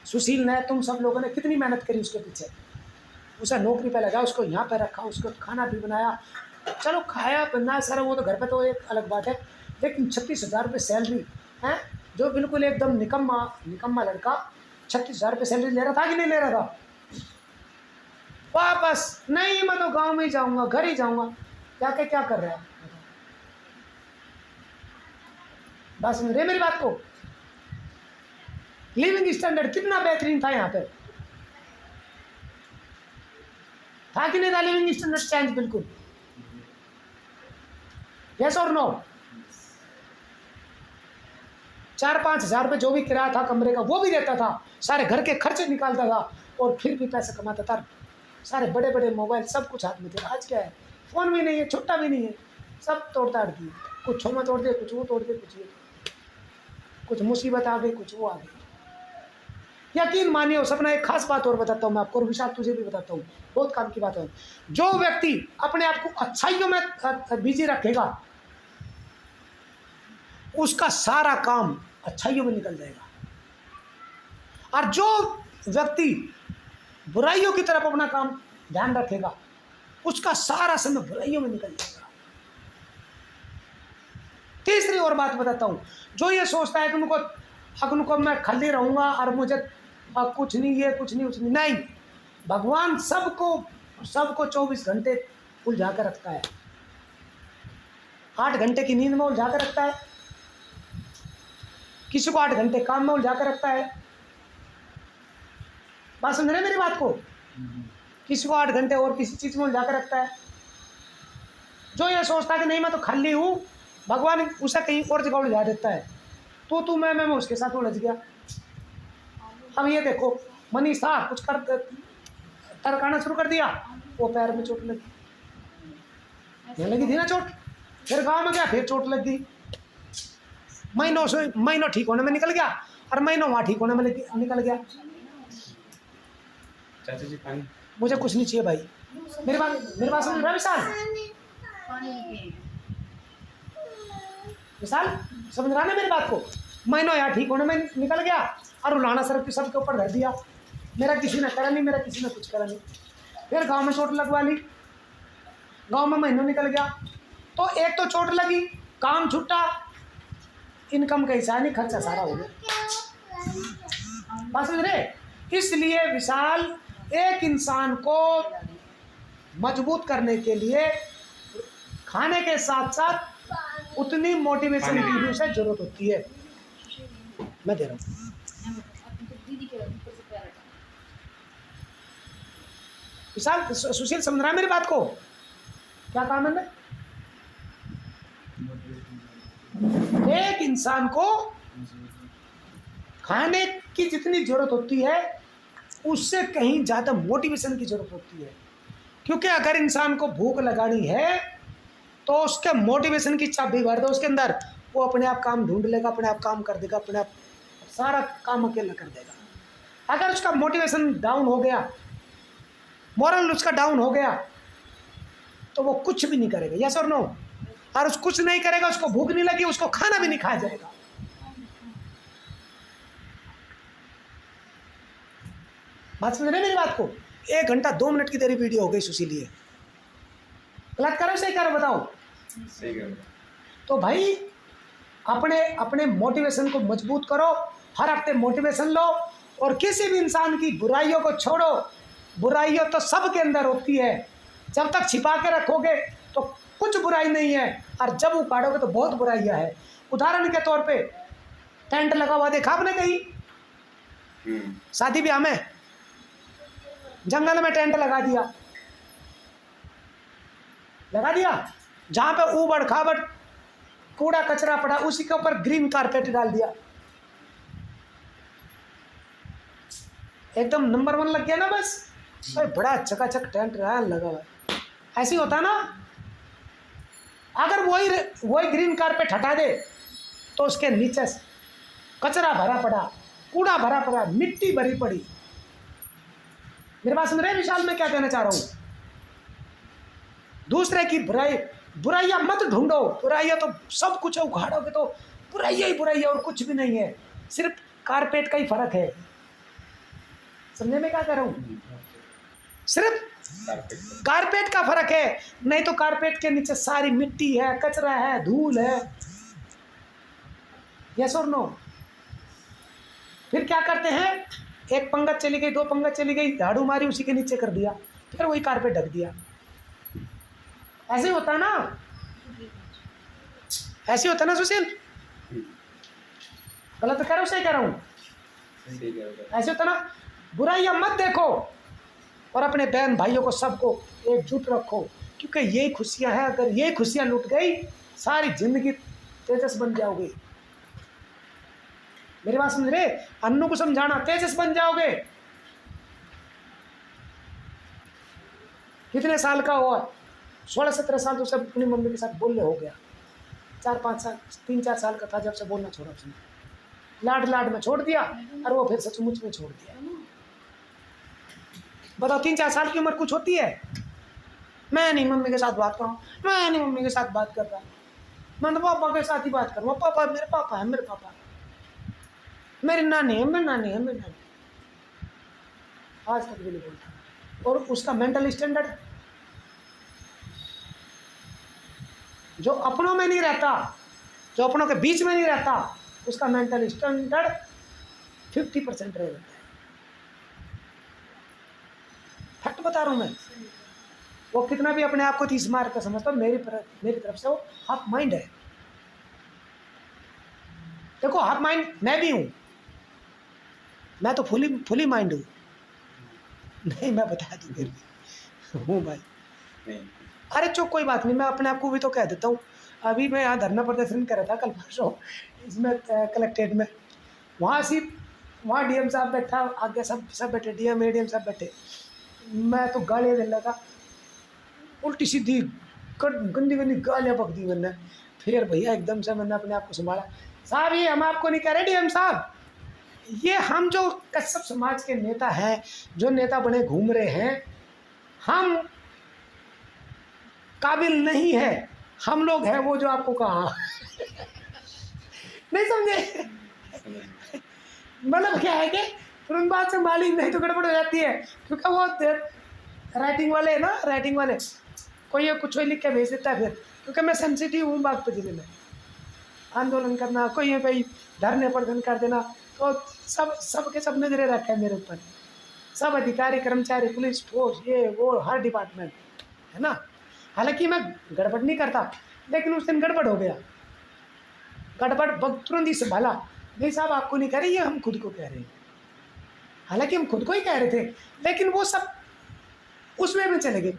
सुशील ने, तुम सब लोगों ने कितनी मेहनत करी उसके पीछे, उसे नौकरी पे लगा, उसको यहाँ पे रखा, उसको खाना भी बनाया, चलो खाया पीना सारा वो तो घर पे तो एक अलग बात है, लेकिन 36,000 रुपये सैलरी है, जो बिल्कुल एकदम निकम्मा लड़का 36,000 रुपये सैलरी ले रहा था कि नहीं ले रहा था? वापस नहीं, मैं तो गाँव में ही जाऊँगा, घर ही जाऊँगा, जाके क्या कर रहा है? बस मेरी बात को, लिविंग स्टैंडर्ड कितना बेहतरीन था यहाँ पे, था कि नहीं था लिविंग स्टैंडर्ड चेंज बिल्कुल? यस और नो? 4-5 हज़ार रुपये जो भी किराया था कमरे का वो भी देता था, सारे घर के खर्चे निकालता था और फिर भी पैसे कमाता था। सारे बड़े बड़े मोबाइल सब कुछ हाथ में थे। आज क्या है, फ़ोन भी नहीं है, छुट्टा भी नहीं है, सब तोड़ ताड़ दिए। कुछ छो में तोड़ दिए, कुछ वो तोड़ दिए, कुछ ये, कुछ मुसीबत आ गई, कुछ वो आ गई। यकीन मानिए सपना, एक खास बात और बताता हूँ मैं आपको, और विशाल तुझे भी बताता हूँ, बहुत काम की बात है। जो व्यक्ति अपने आप को अच्छाइयों में बिजी रखेगा उसका सारा काम अच्छाइयों में निकल जाएगा, और जो व्यक्ति बुराइयों की तरफ अपना काम ध्यान रखेगा उसका सारा समय बुराइयों में निकल जाएगा। तीसरी और बात बताता हूँ, जो ये सोचता है कि उनको मैं खाली रहूँगा और मुझे कुछ नहीं, ये कुछ नहीं, कुछ नहीं, भगवान सबको 24 घंटे उलझा कर रखता है। 8 घंटे की नींद में उलझा कर रखता है, किसी को 8 घंटे काम में उलझा कर रखता है। बात समझ रहे मेरी बात को? किसी को 8 घंटे और किसी चीज़ में उलझा कर रखता है। जो ये सोचता है कि नहीं मैं तो खाली हूँ, भगवान उसे कहीं और जगह उलझा देता है। तो मैं उसके साथ उलझ गया। अब ये देखो, मनीष था, कुछ कर तरकाना शुरू कर दिया, वो पैर में चोट लगी थी ना चोट, फिर गांव में गया, फिर चोट लग गई, महीनों ठीक होने में निकल गया, और महीनों वहाँ ठीक होने में निकल गया। चाचा जी पानी, मुझे कुछ नहीं चाहिए भाई। मेरी बात समझ रहा है विशाल समझ रहा है ना मेरी बात को? महीनों यहाँ ठीक होने में निकल गया, और उलाना सर सबके ऊपर धर दिया। मेरा किसी ने करा नहीं, मेरा किसी ने कुछ करा नहीं। फिर गांव में चोट लगवा ली, गांव में महीनों निकल गया। तो एक तो चोट लगी, काम छुट्टा, इनकम का हिस्सा नहीं, खर्चा सारा हो गया। बात समझ रहे? इसलिए विशाल, एक इंसान को मजबूत करने के लिए खाने के साथ साथ उतनी मोटिवेशन की भी उसे जरूरत होती है। मैं दे रहा हूँ विशाल, सुशील समझ रहा है मेरी बात को? क्या काम है? एक इंसान को खाने की जितनी जरूरत होती है उससे कहीं ज़्यादा मोटिवेशन की जरूरत होती है। क्योंकि अगर इंसान को भूख लगानी है तो उसके मोटिवेशन की चाबी भर दो उसके अंदर, वो अपने आप काम ढूंढ लेगा, अपने आप काम कर देगा, अपने आप सारा काम अकेला कर देगा। अगर उसका मोटिवेशन डाउन हो गया, मोरल उसका डाउन हो गया, तो वो कुछ भी नहीं करेगा। यस और नो? और उस कुछ नहीं करेगा, उसको भूख नहीं लगी, उसको खाना भी नहीं खाया जाएगा। बात समझ रहे मेरी बात को? 1 घंटा 2 मिनट की तेरी वीडियो हो गई सुशील, लिए गलत करो सही करो बताओ? सही कह रहे हो। तो भाई अपने मोटिवेशन को मजबूत करो, हर हफ्ते मोटिवेशन लो, और किसी भी इंसान की बुराइयों को छोड़ो। बुराइयों तो सबके अंदर होती है, जब तक छिपा के रखोगे तो कुछ बुराई नहीं है, और जब उखाड़ोगे तो बहुत बुराइयां है। उदाहरण के तौर पे टेंट लगा हुआ देखा आपने कहीं? शादी ब्याह में जंगल में टेंट लगा दिया, जहाँ पे ऊबड़ खाबड़ कूड़ा कचरा पड़ा उसी के ऊपर ग्रीन कारपेट डाल दिया, एकदम नंबर 1 लग गया ना। बस भाई बड़ा चकाचक टेंट रहा लगा हुआ। ऐसे ही होता ना? अगर वही ग्रीन कारपेट हटा दे तो उसके नीचे कचरा भरा पड़ा, कूड़ा भरा पड़ा, मिट्टी भरी पड़ी। मेरे पास सुन रहे विशाल, मैं क्या कहना चाह रहा हूं? दूसरे की बुराइयां मत ढूंढो। बुराइयां तो सब कुछ है, उखाड़ोगे तो बुराइयां ही बुराइयां और कुछ भी नहीं है, सिर्फ कारपेट का ही फर्क है। समझे मैं क्या कह रहा हूं? सिर्फ कारपेट का फर्क है, नहीं तो कारपेट के नीचे सारी मिट्टी है, कचरा है, धूल है। यस और नो? फिर क्या करते हैं, एक पंगत चली गई, 2 पंगत चली गई, झाड़ू मारी उसी के नीचे कर दिया, फिर वही कारपेट ढक दिया। ऐसे ही होता है ना? ऐसे होता है ना सुशील? गलत कह रहा हूँ सही कह रहा हूँ? ऐसे होता ना? बुराइयां मत देखो, और अपने बहन भाइयों को सबको एकजुट रखो, क्योंकि यही खुशियां हैं। अगर ये खुशियां लुट गई, सारी जिंदगी तेजस बन जाओगे। मेरी बात समझ रहे? अन्नू को समझाना, तेजस बन जाओगे। कितने साल का हुआ? 16-17 साल तो सब अपनी मम्मी के साथ बोलने हो गया। 4-5 साल, 3-4 साल का था जब से बोलना छोड़ा उसने। लाड लाड में छोड़ दिया और वो फिर सचमुच में छोड़ दिया। बताओ 3-4 साल की उम्र कुछ होती है? मैं नहीं मम्मी के साथ बात करूँ, मैं नहीं मम्मी के साथ बात करता, मैं तो पापा के साथ ही बात करूँगा। पापा मेरे पापा है, मेरे पापा, मेरी नानी है, मेरी नानी है, मेरी नानी। आज तक भी नहीं बोलता। और उसका मेंटल स्टैंडर्ड जो अपनों में नहीं रहता, जो अपनों के बीच में नहीं रहता, उसका मेंटल स्टैंडर्ड 50% रह जाता है। फैक्ट बता रहा हूँ मैं। वो कितना भी अपने आप को 30 मार्क का समझता, मेरी तरफ से वो हाफ माइंड है। देखो हाफ माइंड मैं भी हूँ, मैं तो फुली माइंड हूँ। नहीं मैं बता दूँ फिर भी हूँ भाई। नहीं अरे चुप, कोई बात नहीं, मैं अपने आप को भी तो कह देता हूँ। अभी मैं यहाँ धरना प्रदर्शन कर रहा था कल परसों इसमें कलेक्ट्रेट में। वहाँ डीएम साहब बैठा, आगे सब बैठे, डीएम एडीएम सब बैठे। मैं तो गालियाँ दे रहा था, उल्टी सीधी गंदी गंदी गालियाँ बक दी मैंने। फिर भैया एकदम से मैंने अपने आप को संभाला। साहब ये हम आपको नहीं कह रहे डीएम साहब, ये हम जो कश्यप समाज के नेता हैं, जो नेता बने घूम रहे हैं, हम काबिल नहीं है। हम लोग हैं वो जो आपको कहा नहीं समझे? मतलब क्या है कि तुरंत बात संभाली, नहीं तो गड़बड़ हो जाती है। क्योंकि वो राइटिंग वाले है ना, राइटिंग वाले कोई कुछ लिख के भेज देता है फिर। क्योंकि मैं सेंसिटिव हूँ बागपत जिले में। आंदोलन करना, कोई धरने प्रदर्शन कर देना, तो सब के सब नजरे रखे है मेरे ऊपर। सब अधिकारी कर्मचारी, पुलिस फोर्स, ये वो हर डिपार्टमेंट है ना। हालांकि मैं गड़बड़ नहीं करता, लेकिन उस दिन गड़बड़ हो गया। गड़बड़ तुरंत ही संभाला। नहीं साहब आपको नहीं कह रहे, ये हम खुद को कह रहे हैं। हालांकि हम खुद को ही कह रहे थे, लेकिन वो सब उस वे में चले गए।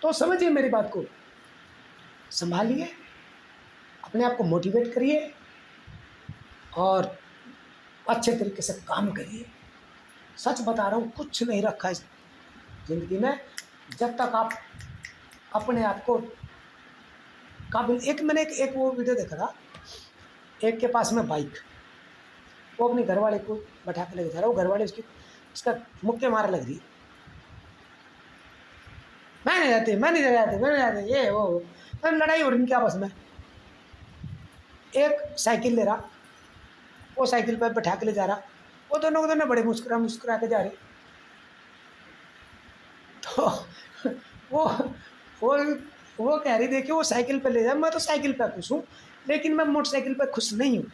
तो समझिए मेरी बात को, संभालिए, अपने आप को मोटिवेट करिए और अच्छे तरीके से काम करिए। सच बता रहा हूँ, कुछ नहीं रखा इस जिंदगी में जब तक आप अपने आप को काबिल। मैंने एक वो वीडियो देखा था, एक के पास में बाइक, वो अपने घरवाले को बैठा के लेके जा रहा, वो घरवाले उसका मुक्के मार लग रही, मैं नहीं जाते, ये वो लड़ाई हो रही इनके आपस में। एक साइकिल ले रहा, वो साइकिल पर बैठा के ले जा रहा, वो दोनों बड़े मुस्कुरा के जा रहे। तो वो कह रही देखिए वो साइकिल पे ले जा, मैं तो साइकिल पे खुश हूँ, लेकिन मैं मोटरसाइकिल पे खुश नहीं हूँ,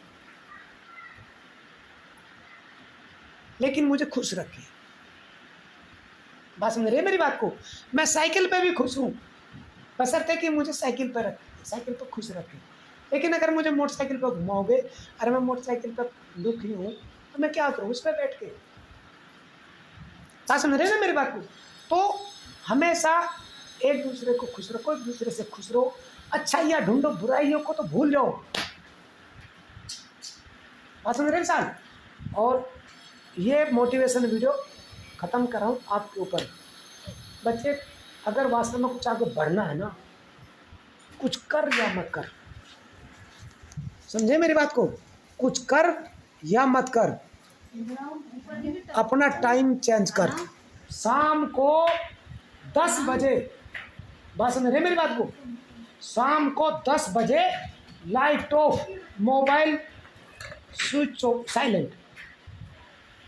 लेकिन मुझे खुश रखे। बात समझ रही है मेरी बात को? मैं साइकिल पे भी खुश हूँ, बशर्ते कि मुझे साइकिल पर रखे, साइकिल पर खुश रखे। लेकिन अगर मुझे मोटरसाइकिल पर घुमाओगे, अरे मैं मोटरसाइकिल पर दुखी हूँ, तो मैं क्या करूँ उस पर बैठ के? बात समझ रहे ना मेरी बात को? तो हमेशा एक दूसरे को खुश रखो, एक दूसरे से खुश रहो। अच्छाइयाँ ढूंढो, बुराइयों को तो भूल जाओ। बात समझ रहे हैं साल? और ये मोटिवेशन वीडियो ख़त्म कर रहा हूँ आपके ऊपर। बच्चे अगर वास्तव में कुछ आगे बढ़ना है ना, कुछ कर या मत कर, समझे मेरी बात को? कुछ कर या मत कर, अपना टाइम चेंज कर। शाम को 10 बजे, बात समझ रहे मेरी बात को? शाम को 10 बजे light of, mobile switch off, silent.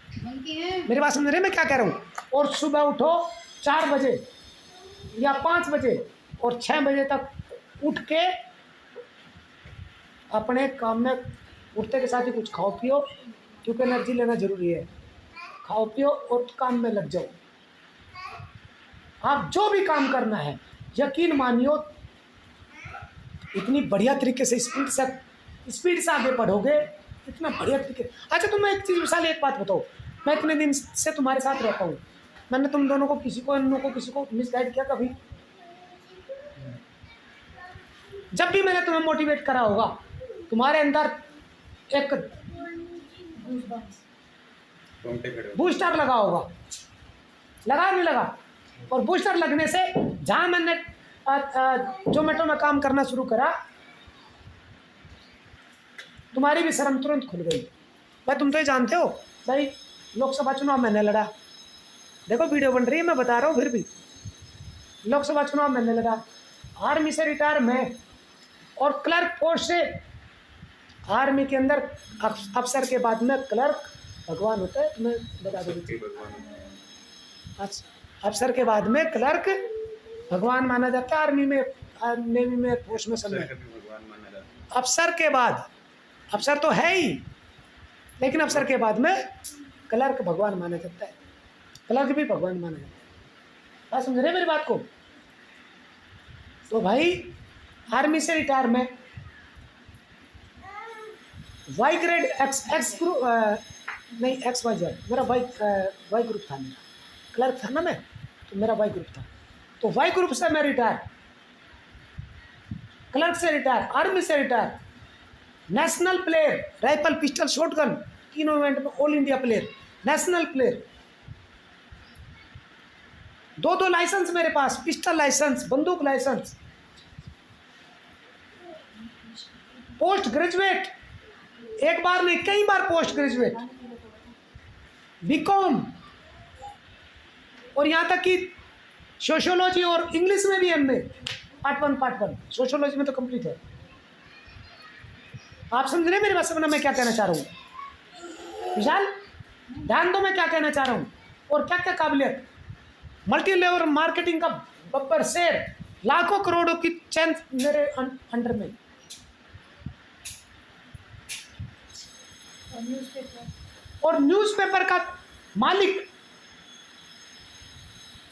मेरी बात समझ रहे मैं क्या कह रहा हूँ? और सुबह उठो 4 बजे या 5 बजे और 6 बजे तक उठ के अपने काम में, उठते के साथ ही कुछ खाओ पियो, क्योंकि एनर्जी लेना जरूरी है। खाओ पियो और काम में लग जाओ। आप जो भी काम करना है, यकीन मानियो इतनी बढ़िया तरीके से स्पीड से आगे बढ़ोगे, इतना बढ़िया तरीके। अच्छा तुम्हें एक चीज़ मिसाल, एक बात बताओ, मैं इतने दिन से तुम्हारे साथ रहता हूँ, मैंने तुम दोनों को किसी को मिसगाइड किया कभी? जब भी मैंने तुम्हें मोटिवेट करा होगा, तुम्हारे अंदर एक Goosebumps. रोंगटे खड़े हो बूस्टर लगा होगा, लगा नहीं लगा? और बूस्टर लगने से जहाँ मैंने जोमेटो में काम करना शुरू करा, तुम्हारी भी शर्म तुरंत खुल गई। भाई तुम तो ये जानते हो भाई, लोकसभा चुनाव मैंने लड़ा, देखो वीडियो बन रही है, मैं बता रहा हूँ, फिर भी लोकसभा चुनाव मैंने लड़ा, आर्मी से रिटायर मैं, और क्लर्क पोस्ट से, आर्मी के अंदर अफसर के बाद में क्लर्क भगवान होता है, मैं बता दूँ। शक्ति भगवान अच्छा, अफसर के बाद में क्लर्क भगवान माना जाता है आर्मी में, नेवी में, पोस्ट में, सब अफसर में। का भी भगवान माना जाता है। अफसर के बाद, अफसर तो है ही, लेकिन अफसर के बाद में क्लर्क भगवान माना जाता है, क्लर्क भी भगवान माना जाता है। बात समझ रहे मेरी बात को? तो भाई आर्मी से रिटायर में, वाई ग्रेड एक्स ग्रुप, नहीं एक्स वाई जेड, मेरा वाई ग्रुप था, मेरा क्लर्क था ना मैं, तो मेरा वाई ग्रुप था। तो वाई ग्रुप से मैं रिटायर, क्लर्क से रिटायर, आर्मी से retire, national player, rifle pistol shotgun तीनों इवेंट में all India player, national player, 2 license मेरे पास, पिस्टल लाइसेंस, बंदूक लाइसेंस, पोस्ट ग्रेजुएट, एक बार नहीं कई बार पोस्ट ग्रेजुएट, बीकॉम, और यहाँ तक कि सोशियोलॉजी और इंग्लिश में भी एमए, पार्ट 1, सोशियोलॉजी में तो कंप्लीट है। आप समझ रहे मेरी बात? समझना मैं क्या कहना चाह रहा हूँ? विशाल ध्यान दो मैं क्या कहना चाह रहा हूँ, और क्या क्या काबिलियत, मल्टी लेवल मार्केटिंग का बब्बर शेर, लाखों करोड़ों की चैन मेरे अंडर में, और न्यूज़पेपर, और न्यूज़पेपर का मालिक,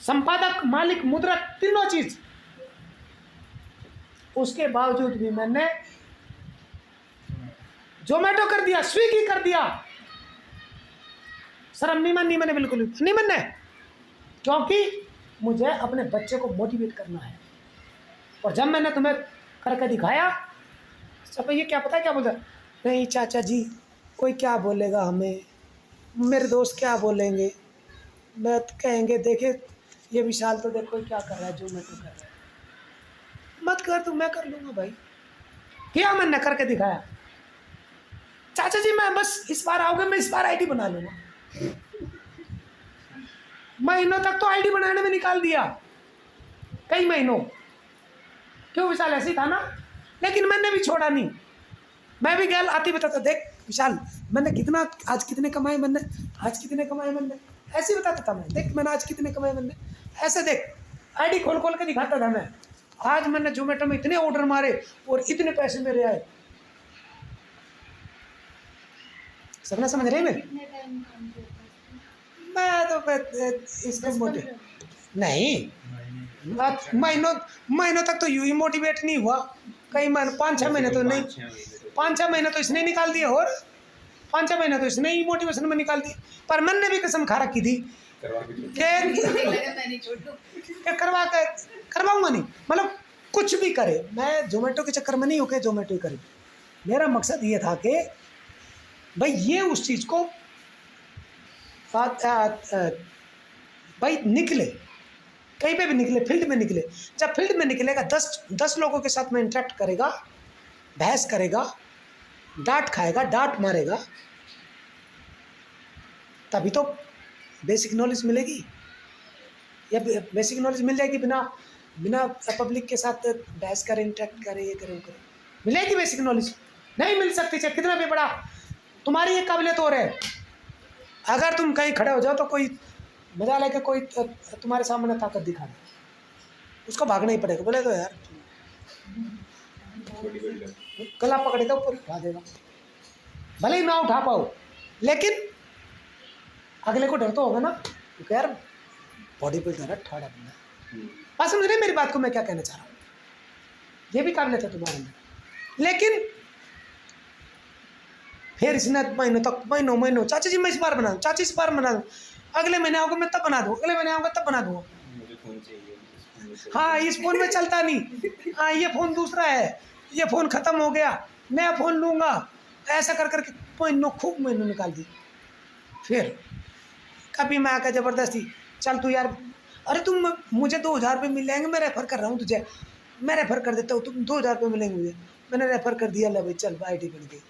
संपादक, मालिक, मुद्रक, तीनों चीज। उसके बावजूद भी मैंने जोमेटो कर दिया, स्विगी कर दिया, शर्म नहीं मानी मैंने, बिल्कुल नहीं मानना है, क्योंकि मुझे अपने बच्चे को मोटिवेट करना है। और जब मैंने तुम्हें करके दिखाया, सब ये क्या पता है क्या बोलता, नहीं चाचा जी कोई क्या बोलेगा हमें, मेरे दोस्त क्या बोलेंगे, मैं कहेंगे देखे ये विशाल तो देखो क्या कर रहा है, जोमेटो कर रहा है, मत कर तू, मैं कर लूँगा भाई। क्या मैंने करके दिखाया, चाचा जी मैं बस इस बार आओगे, मैं इस बार आईडी बना लूँगा। महीनों तक तो आईडी बनाने में निकाल दिया, कई महीनों, क्यों विशाल ऐसे ही था ना, लेकिन मैंने भी छोड़ा नहीं, मैं भी गैल आती बताता, देख विशाल मैंने कितना, आज कितने कमाए मैंने, आज कितने कमाए मैंने, ऐसे ही बताता था मैं, देख मैंने आज कितने कमाए मैंने, ऐसे देख आईडी खोल खोल के दिखाता था मैं, आज मैंने जोमेटो में इतने ऑर्डर मारे और इतने पैसे मेरे आए। सबने समझ रहे मैं? कितने टाइम काम किया? मैं तो इसको मोटे नहीं, महीनों तक तो यूं ही मोटिवेट नहीं हुआ, कई महीने 5-6 महीने तो नहीं, 5-6 महीने तो इसने निकाल दिए, और 5-6 महीने तो इसने ही मोटिवेशन में निकाल दिए। पर मैंने भी कसम खा रखी थी कि करवाऊंगा नहीं, मतलब कुछ भी करे, मैं जोमेटो के चक्कर में नहीं होके जोमेटो ही करे। मेरा मकसद ये था कि भाई ये उस चीज़ को भाई निकले, कहीं पे भी निकले, फील्ड में निकले, जब फील्ड में निकलेगा 10 लोगों के साथ में इंटरेक्ट करेगा, बहस करेगा, डांट खाएगा, डांट मारेगा, तभी तो बेसिक नॉलेज मिलेगी। या बेसिक नॉलेज मिल जाएगी बिना पब्लिक के साथ बहस करे, इंटरेक्ट करे, ये करे, वो करे, मिलेगी बेसिक नॉलेज? नहीं मिल सकती, चाहे कितना भी बड़ा तुम्हारी ये काबिलियत हो रहा है। अगर तुम कहीं खड़े हो जाओ तो कोई मजा लेके कोई तुम्हारे सामने ताकत दिखा दे, उसको भागना ही पड़ेगा, बोले तो यार गला पकड़ेगा, ऊपर उठा देगा, भले ही ना उठा पाओ, लेकिन अगले को डर तो होगा ना, क्योंकि यार बॉडी बिल्डर है, ठाड़ा बंदा। बात समझ रहे मेरी बात को मैं क्या कहना चाह रहा हूँ? ये भी काबिलियत है तुम्हारे अंदर, लेकिन फिर इसने महीनों चाचा जी मैं इस बार बना दूँ, चाची इस बार बना दूँ, अगले महीने आओगे मैं तब बना दूँ, अगले महीने आऊँगा तब बना दूँगा। मुझे फोन चाहिए, हाँ इस फ़ोन में चलता नहीं, हाँ ये फ़ोन दूसरा है, ये फ़ोन ख़त्म हो गया, नया फ़ोन लूँगा, ऐसा कर करके महीनों खूब महीनों निकाल दी। फिर कभी मैं आकर ज़बरदस्ती, चल तू यार, अरे तुम मुझे 2,000 रुपये मिल जाएंगे, मैं रेफ़र कर रहा हूँ तुझे, मैं रेफ़र कर देता हूँ, तुम 2,000 रुपये मिलेंगे मुझे। मैंने रेफ़र कर दिया, ले भाई चल भाई आईडी बन गई।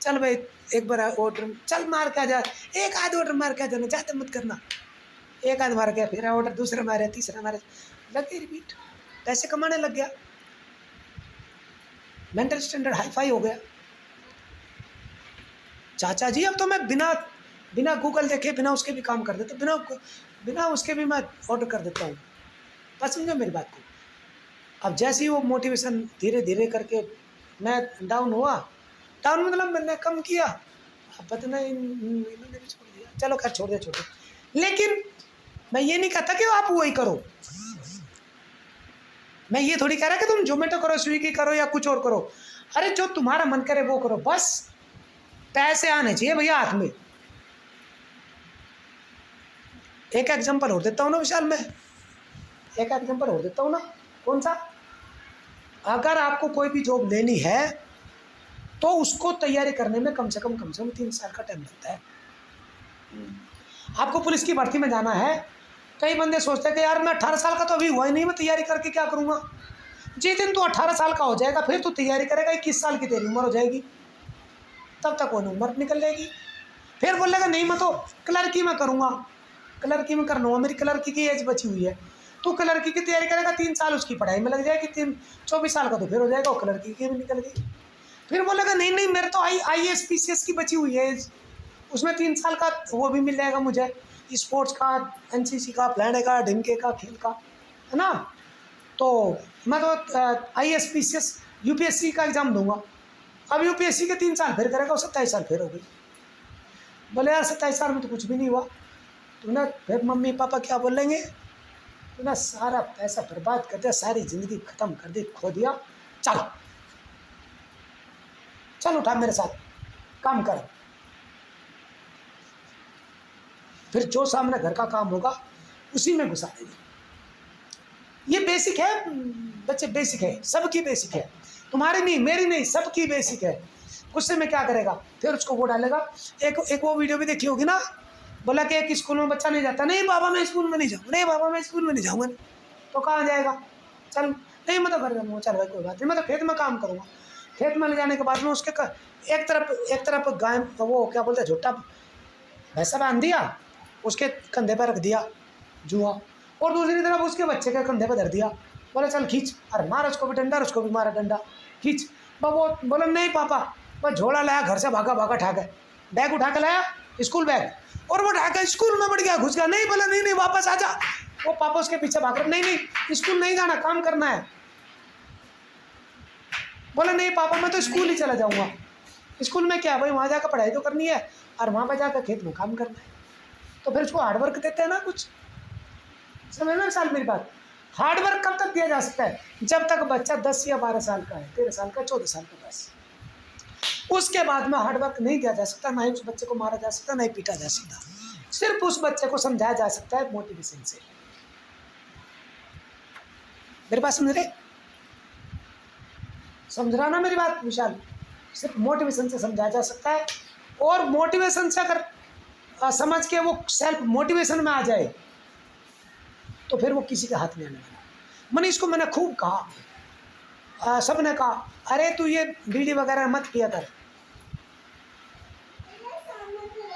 चल भाई एक बार ऑर्डर चल मार के आ जा, एक आध ऑर्डर मार के आ जाना, ज़्यादा मत करना। एक आध मार के फिर ऑर्डर दूसरा मारे, तीसरा मारे, लग गई रिपीट, पैसे कमाने लग गया, मेंटल स्टैंडर्ड हाई फाई हो गया। चाचा जी अब तो मैं बिना बिना गूगल देखे, बिना उसके भी काम कर देता, बिना उसके भी मैं ऑर्डर कर देता हूँ। बस समझो मेरी बात को। अब जैसे ही वो मोटिवेशन धीरे धीरे करके मैं डाउन हुआ, डाउन मतलब मैंने कम किया, अब पता नहीं इन्होंने भी छोड़ दिया, चलो खैर छोड़ दे। लेकिन मैं ये नहीं कहता कि आप वही करो, मैं ये थोड़ी कह रहा कि तुम जोमेटो करो, स्विगी करो या कुछ और करो। अरे जो तुम्हारा मन करे वो करो, बस पैसे आने चाहिए भैया हाथ में। एक एग्जांपल और देता हूँ ना विशाल, में एक एग्जांपल और देता हूँ ना। कौन सा? अगर आपको कोई भी जॉब लेनी है तो उसको तैयारी करने में कम से कम 3 साल का टाइम लगता है। आपको पुलिस की भर्ती में जाना है, कई बंदे सोचते हैं कि यार मैं 18 साल का तो अभी हुआ ही नहीं, मैं तैयारी करके क्या करूँगा। जिस दिन तू 18 साल का हो जाएगा फिर तू तैयारी करेगा, 21 साल की तेरी उम्र हो जाएगी, तब तक वो उम्र निकल जाएगी। फिर बोलेगा नहीं मैं तो क्लर्की में करूँगा, क्लर्की में करना हुआ, मेरी क्लर्की की एज बची हुई है। तू क्लर्की की तैयारी करेगा, 3 साल उसकी पढ़ाई में लग जाएगी, 24 साल का तो फिर हो जाएगा, वो क्लर्की की भी निकल गई। फिर बोलेगा नहीं मेरे तो IAS PCS की बची हुई है एज, उसमें 3 साल का वो भी मिल जाएगा मुझे, स्पोर्ट्स का, NCC का, फ्लैंडे का, ढिमके का, खेल का, है ना। तो मैं तो IAS PCS UPSC का एग्ज़ाम दूंगा। अब UPSC के 3 साल फिर करेगा, 27 साल फिर हो गई। बोले यार 27 साल में तो कुछ भी नहीं हुआ। तो ना फिर मम्मी पापा क्या बोलेंगे, तो ना सारा पैसा बर्बाद कर दिया, सारी ज़िंदगी ख़त्म कर दी, खो दिया, चल उठा मेरे साथ काम कर। फिर जो सामने घर का काम होगा उसी में घुसा देगी। ये बेसिक है बच्चे, बेसिक है, सबकी बेसिक है, तुम्हारी नहीं, मेरी नहीं, सबकी बेसिक है। गुस्से में क्या करेगा, फिर उसको वो डालेगा। एक वो वीडियो भी देखी होगी ना, बोला कि एक स्कूल में बच्चा नहीं जाता, नहीं बाबा मैं स्कूल में नहीं जाऊँगा, नहीं बाबा मैं स्कूल में नहीं जाऊँगा। तो कहाँ जाएगा, चल नहीं मैं तो घर जाऊँगा, चल भाई कोई बात नहीं, मैं तो खेत में काम करूँगा। खेत में ले जाने के बाद में उसके एक तरफ गाय, वो क्या बोलते हैं, झुट्टा भैंसा बांध दिया, उसके कंधे पर रख दिया जुआ, और दूसरी तरफ उसके बच्चे के कंधे पर धर दिया, बोला चल खींच, अरे मार उसको भी डंडा, उसको भी मारा डंडा, खींच। वो बोला नहीं पापा, मैं झोला लाया घर से, भागा उठा के, बैग उठा के लाया, स्कूल बैग, और वो ढाका स्कूल में बढ़ गया, घुस गया। नहीं बोला नहीं वापस आ जा, वो पापा उसके पीछे भाग रहे, नहीं स्कूल नहीं जाना, काम करना है। बोला नहीं पापा मैं तो स्कूल ही चला जाऊँगा। स्कूल में क्या भाई, वहाँ जाकर पढ़ाई तो करनी है और वहाँ पर जाकर खेत में काम करना है। तो फिर उसको हार्डवर्क देते हैं ना कुछ, समझ में साल मेरी बात। हार्डवर्क कब तक दिया जा सकता है, जब तक बच्चा 10 या 12 साल का है, 13 साल का, 14 साल का, बस। उसके बाद में हार्डवर्क नहीं दिया जा सकता, ना ही उस बच्चे को मारा जा सकता, ना ही पीटा जा सकता। सिर्फ उस बच्चे को समझाया जा सकता है मोटिवेशन से। मेरी बात समझ रहे, समझ रहा ना मेरी बात विशाल, सिर्फ मोटिवेशन से समझाया जा सकता है। और मोटिवेशन से अगर समझ के वो सेल्फ मोटिवेशन में आ जाए तो फिर वो किसी के हाथ में आने वाला। मनीष को मैंने खूब कहा, सब ने कहा अरे तू ये बीड़ी वगैरह मत पिया कर,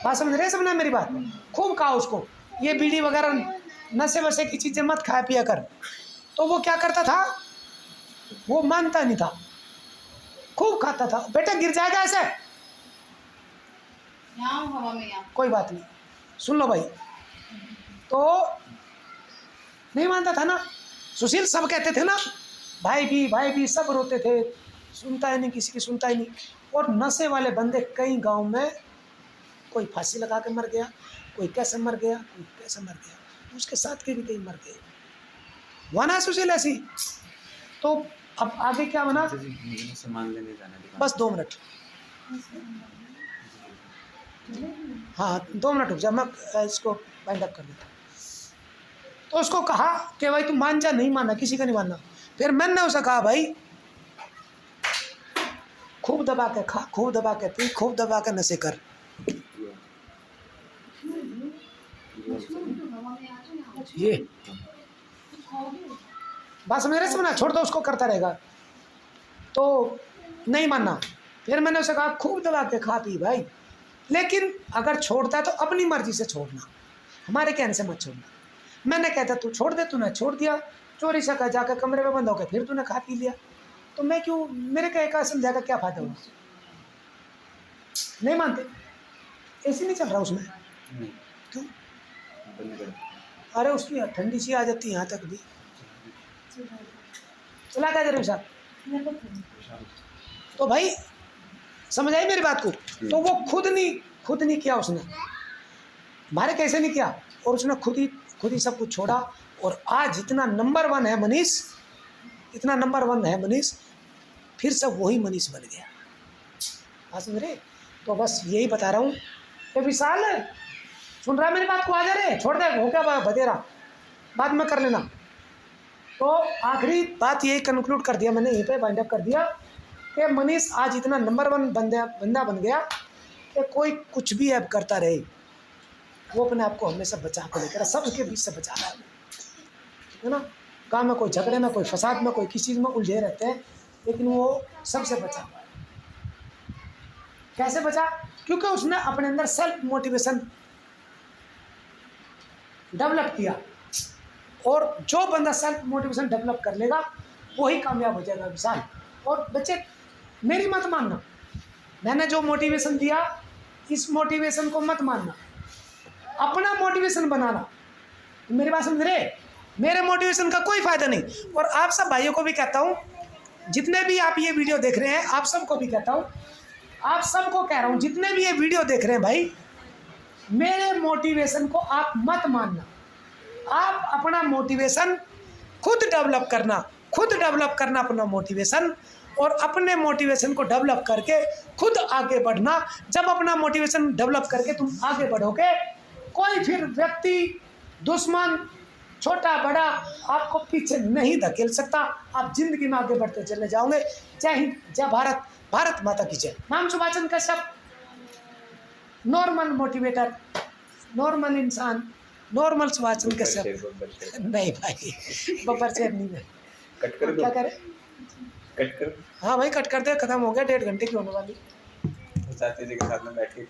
बात समझ रहे सबने मेरी बात, खूब कहा उसको ये बीड़ी वगैरह नशे वशे की चीज़ें मत खाया पिया कर। तो वो क्या करता था, वो मानता नहीं था, खूब खाता था। बेटा गिर जाएगा ऐसे, हवा में कोई बात नहीं, सुन लो भाई। तो नहीं मानता था ना सुशील, सब कहते थे ना भाई भी सब रोते थे, सुनता ही नहीं, किसी की सुनता ही नहीं। और नशे वाले बंदे कई गांव में, कोई फांसी लगा के मर गया, कोई कैसे मर गया, कोई कैसे मर गया, उसके साथ के भी कई मर गए, वना सुशील ऐसी। तो अब आगे क्या बना, सामान लेने जाना है, बस 2 मिनट, हाँ 2 मिनट रुक जा, मैं इसको बाइंड अप कर देता हूँ। तो उसको कहा कि भाई तू मान जा, नहीं माना, किसी का नहीं मानना। फिर मैंने उसे कहा भाई खूब दबा के खा, खूब दबा के पी, खूब दबा के नशे कर। ये बात समझ रहे, समझना, छोड़ दो उसको, करता रहेगा। तो नहीं मानना। फिर मैंने उसे कहा खूब दबा के खा पी भाई, लेकिन अगर छोड़ता है तो अपनी मर्जी से छोड़ना, हमारे कहने से मत छोड़ना। मैंने कहता तू छोड़ दे, तूने छोड़ दिया, चोरी से जाकर कमरे में बंद हो गए, फिर तूने खा पी लिया, तो मैं क्यों, मेरे कहे का समझा का क्या फायदा हुआ? नहीं मानते, ऐसे नहीं चल रहा उसमें। क्यों? अरे उसकी ठंडी सी आ जाती है यहाँ तक भी। चला क्या जरूर साहब? तो भाई समझ आई मेरी बात को? तो वो खुद नहीं किया उसने, हमारे कैसे नहीं किया, और उसने खुद ही सब कुछ छोड़ा। और आज इतना नंबर 1 है मनीष, इतना नंबर 1 है मनीष, फिर सब वही मनीष बन गया। हाँ समझ रहे? तो बस यही बता रहा हूँ। ये विशाल सुन रहा है मेरी बात को? आ जा रहे, छोड़ दे, हो क्या बतेरा, बाद में कर लेना। तो आखिरी बात यही कंक्लूड कर दिया मैंने, यहीं पे वाइंड अप कर दिया कि मनीष आज इतना नंबर 1 बंदा बन गया कि कोई कुछ भी ऐप करता रहे, वो अपने आप को हमेशा बचा कर लेकर, सबके बीच से बचा रहा है ना। काम में कोई झगड़े में, कोई फसाद में, कोई किसी चीज़ में उलझे रहते हैं, लेकिन वो सबसे बचा हुआ है। कैसे बचा? क्योंकि उसने अपने अंदर सेल्फ मोटिवेशन डेवलप किया, और जो बंदा सेल्फ मोटिवेशन डेवलप कर लेगा वही कामयाब हो जाएगा विशाल। और बच्चे मेरी मत मानना, मैंने जो मोटिवेशन दिया इस मोटिवेशन को मत मानना, अपना मोटिवेशन बनाना। मेरी बात समझ रहे? मेरे मोटिवेशन का कोई फायदा नहीं। और आप सब भाइयों को भी कहता हूँ, जितने भी आप ये वीडियो देख रहे हैं, आप सबको भी कहता हूँ, आप सबको कह रहा हूँ, जितने भी ये वीडियो देख रहे हैं भाई, मेरे मोटिवेशन को आप मत मानना। आप अपना मोटिवेशन खुद डेवलप करना अपना मोटिवेशन, और अपने मोटिवेशन को डेवलप करके खुद आगे बढ़ना। जब अपना मोटिवेशन डेवलप करके तुम आगे बढ़ोगे, कोई फिर व्यक्ति, दुश्मन, छोटा बड़ा आपको पीछे नहीं धकेल सकता। आप जिंदगी में आगे बढ़ते चले जाओगे। जय हिंद, जय भारत, भारत माता की जय। नाम Subhashchandra Kashyap, normal motivator, normal इंसान, नॉर्मल सुभाषचंद्र कश्यप। नहीं भाई, बब्बर शेर नहीं है। कट कर दो, क्या करें? कट कर। हाँ भाई कट कर दे, खत्म हो गया, 1.5 घंटे की होने वाली। चाचा जी के साथ में बैठ के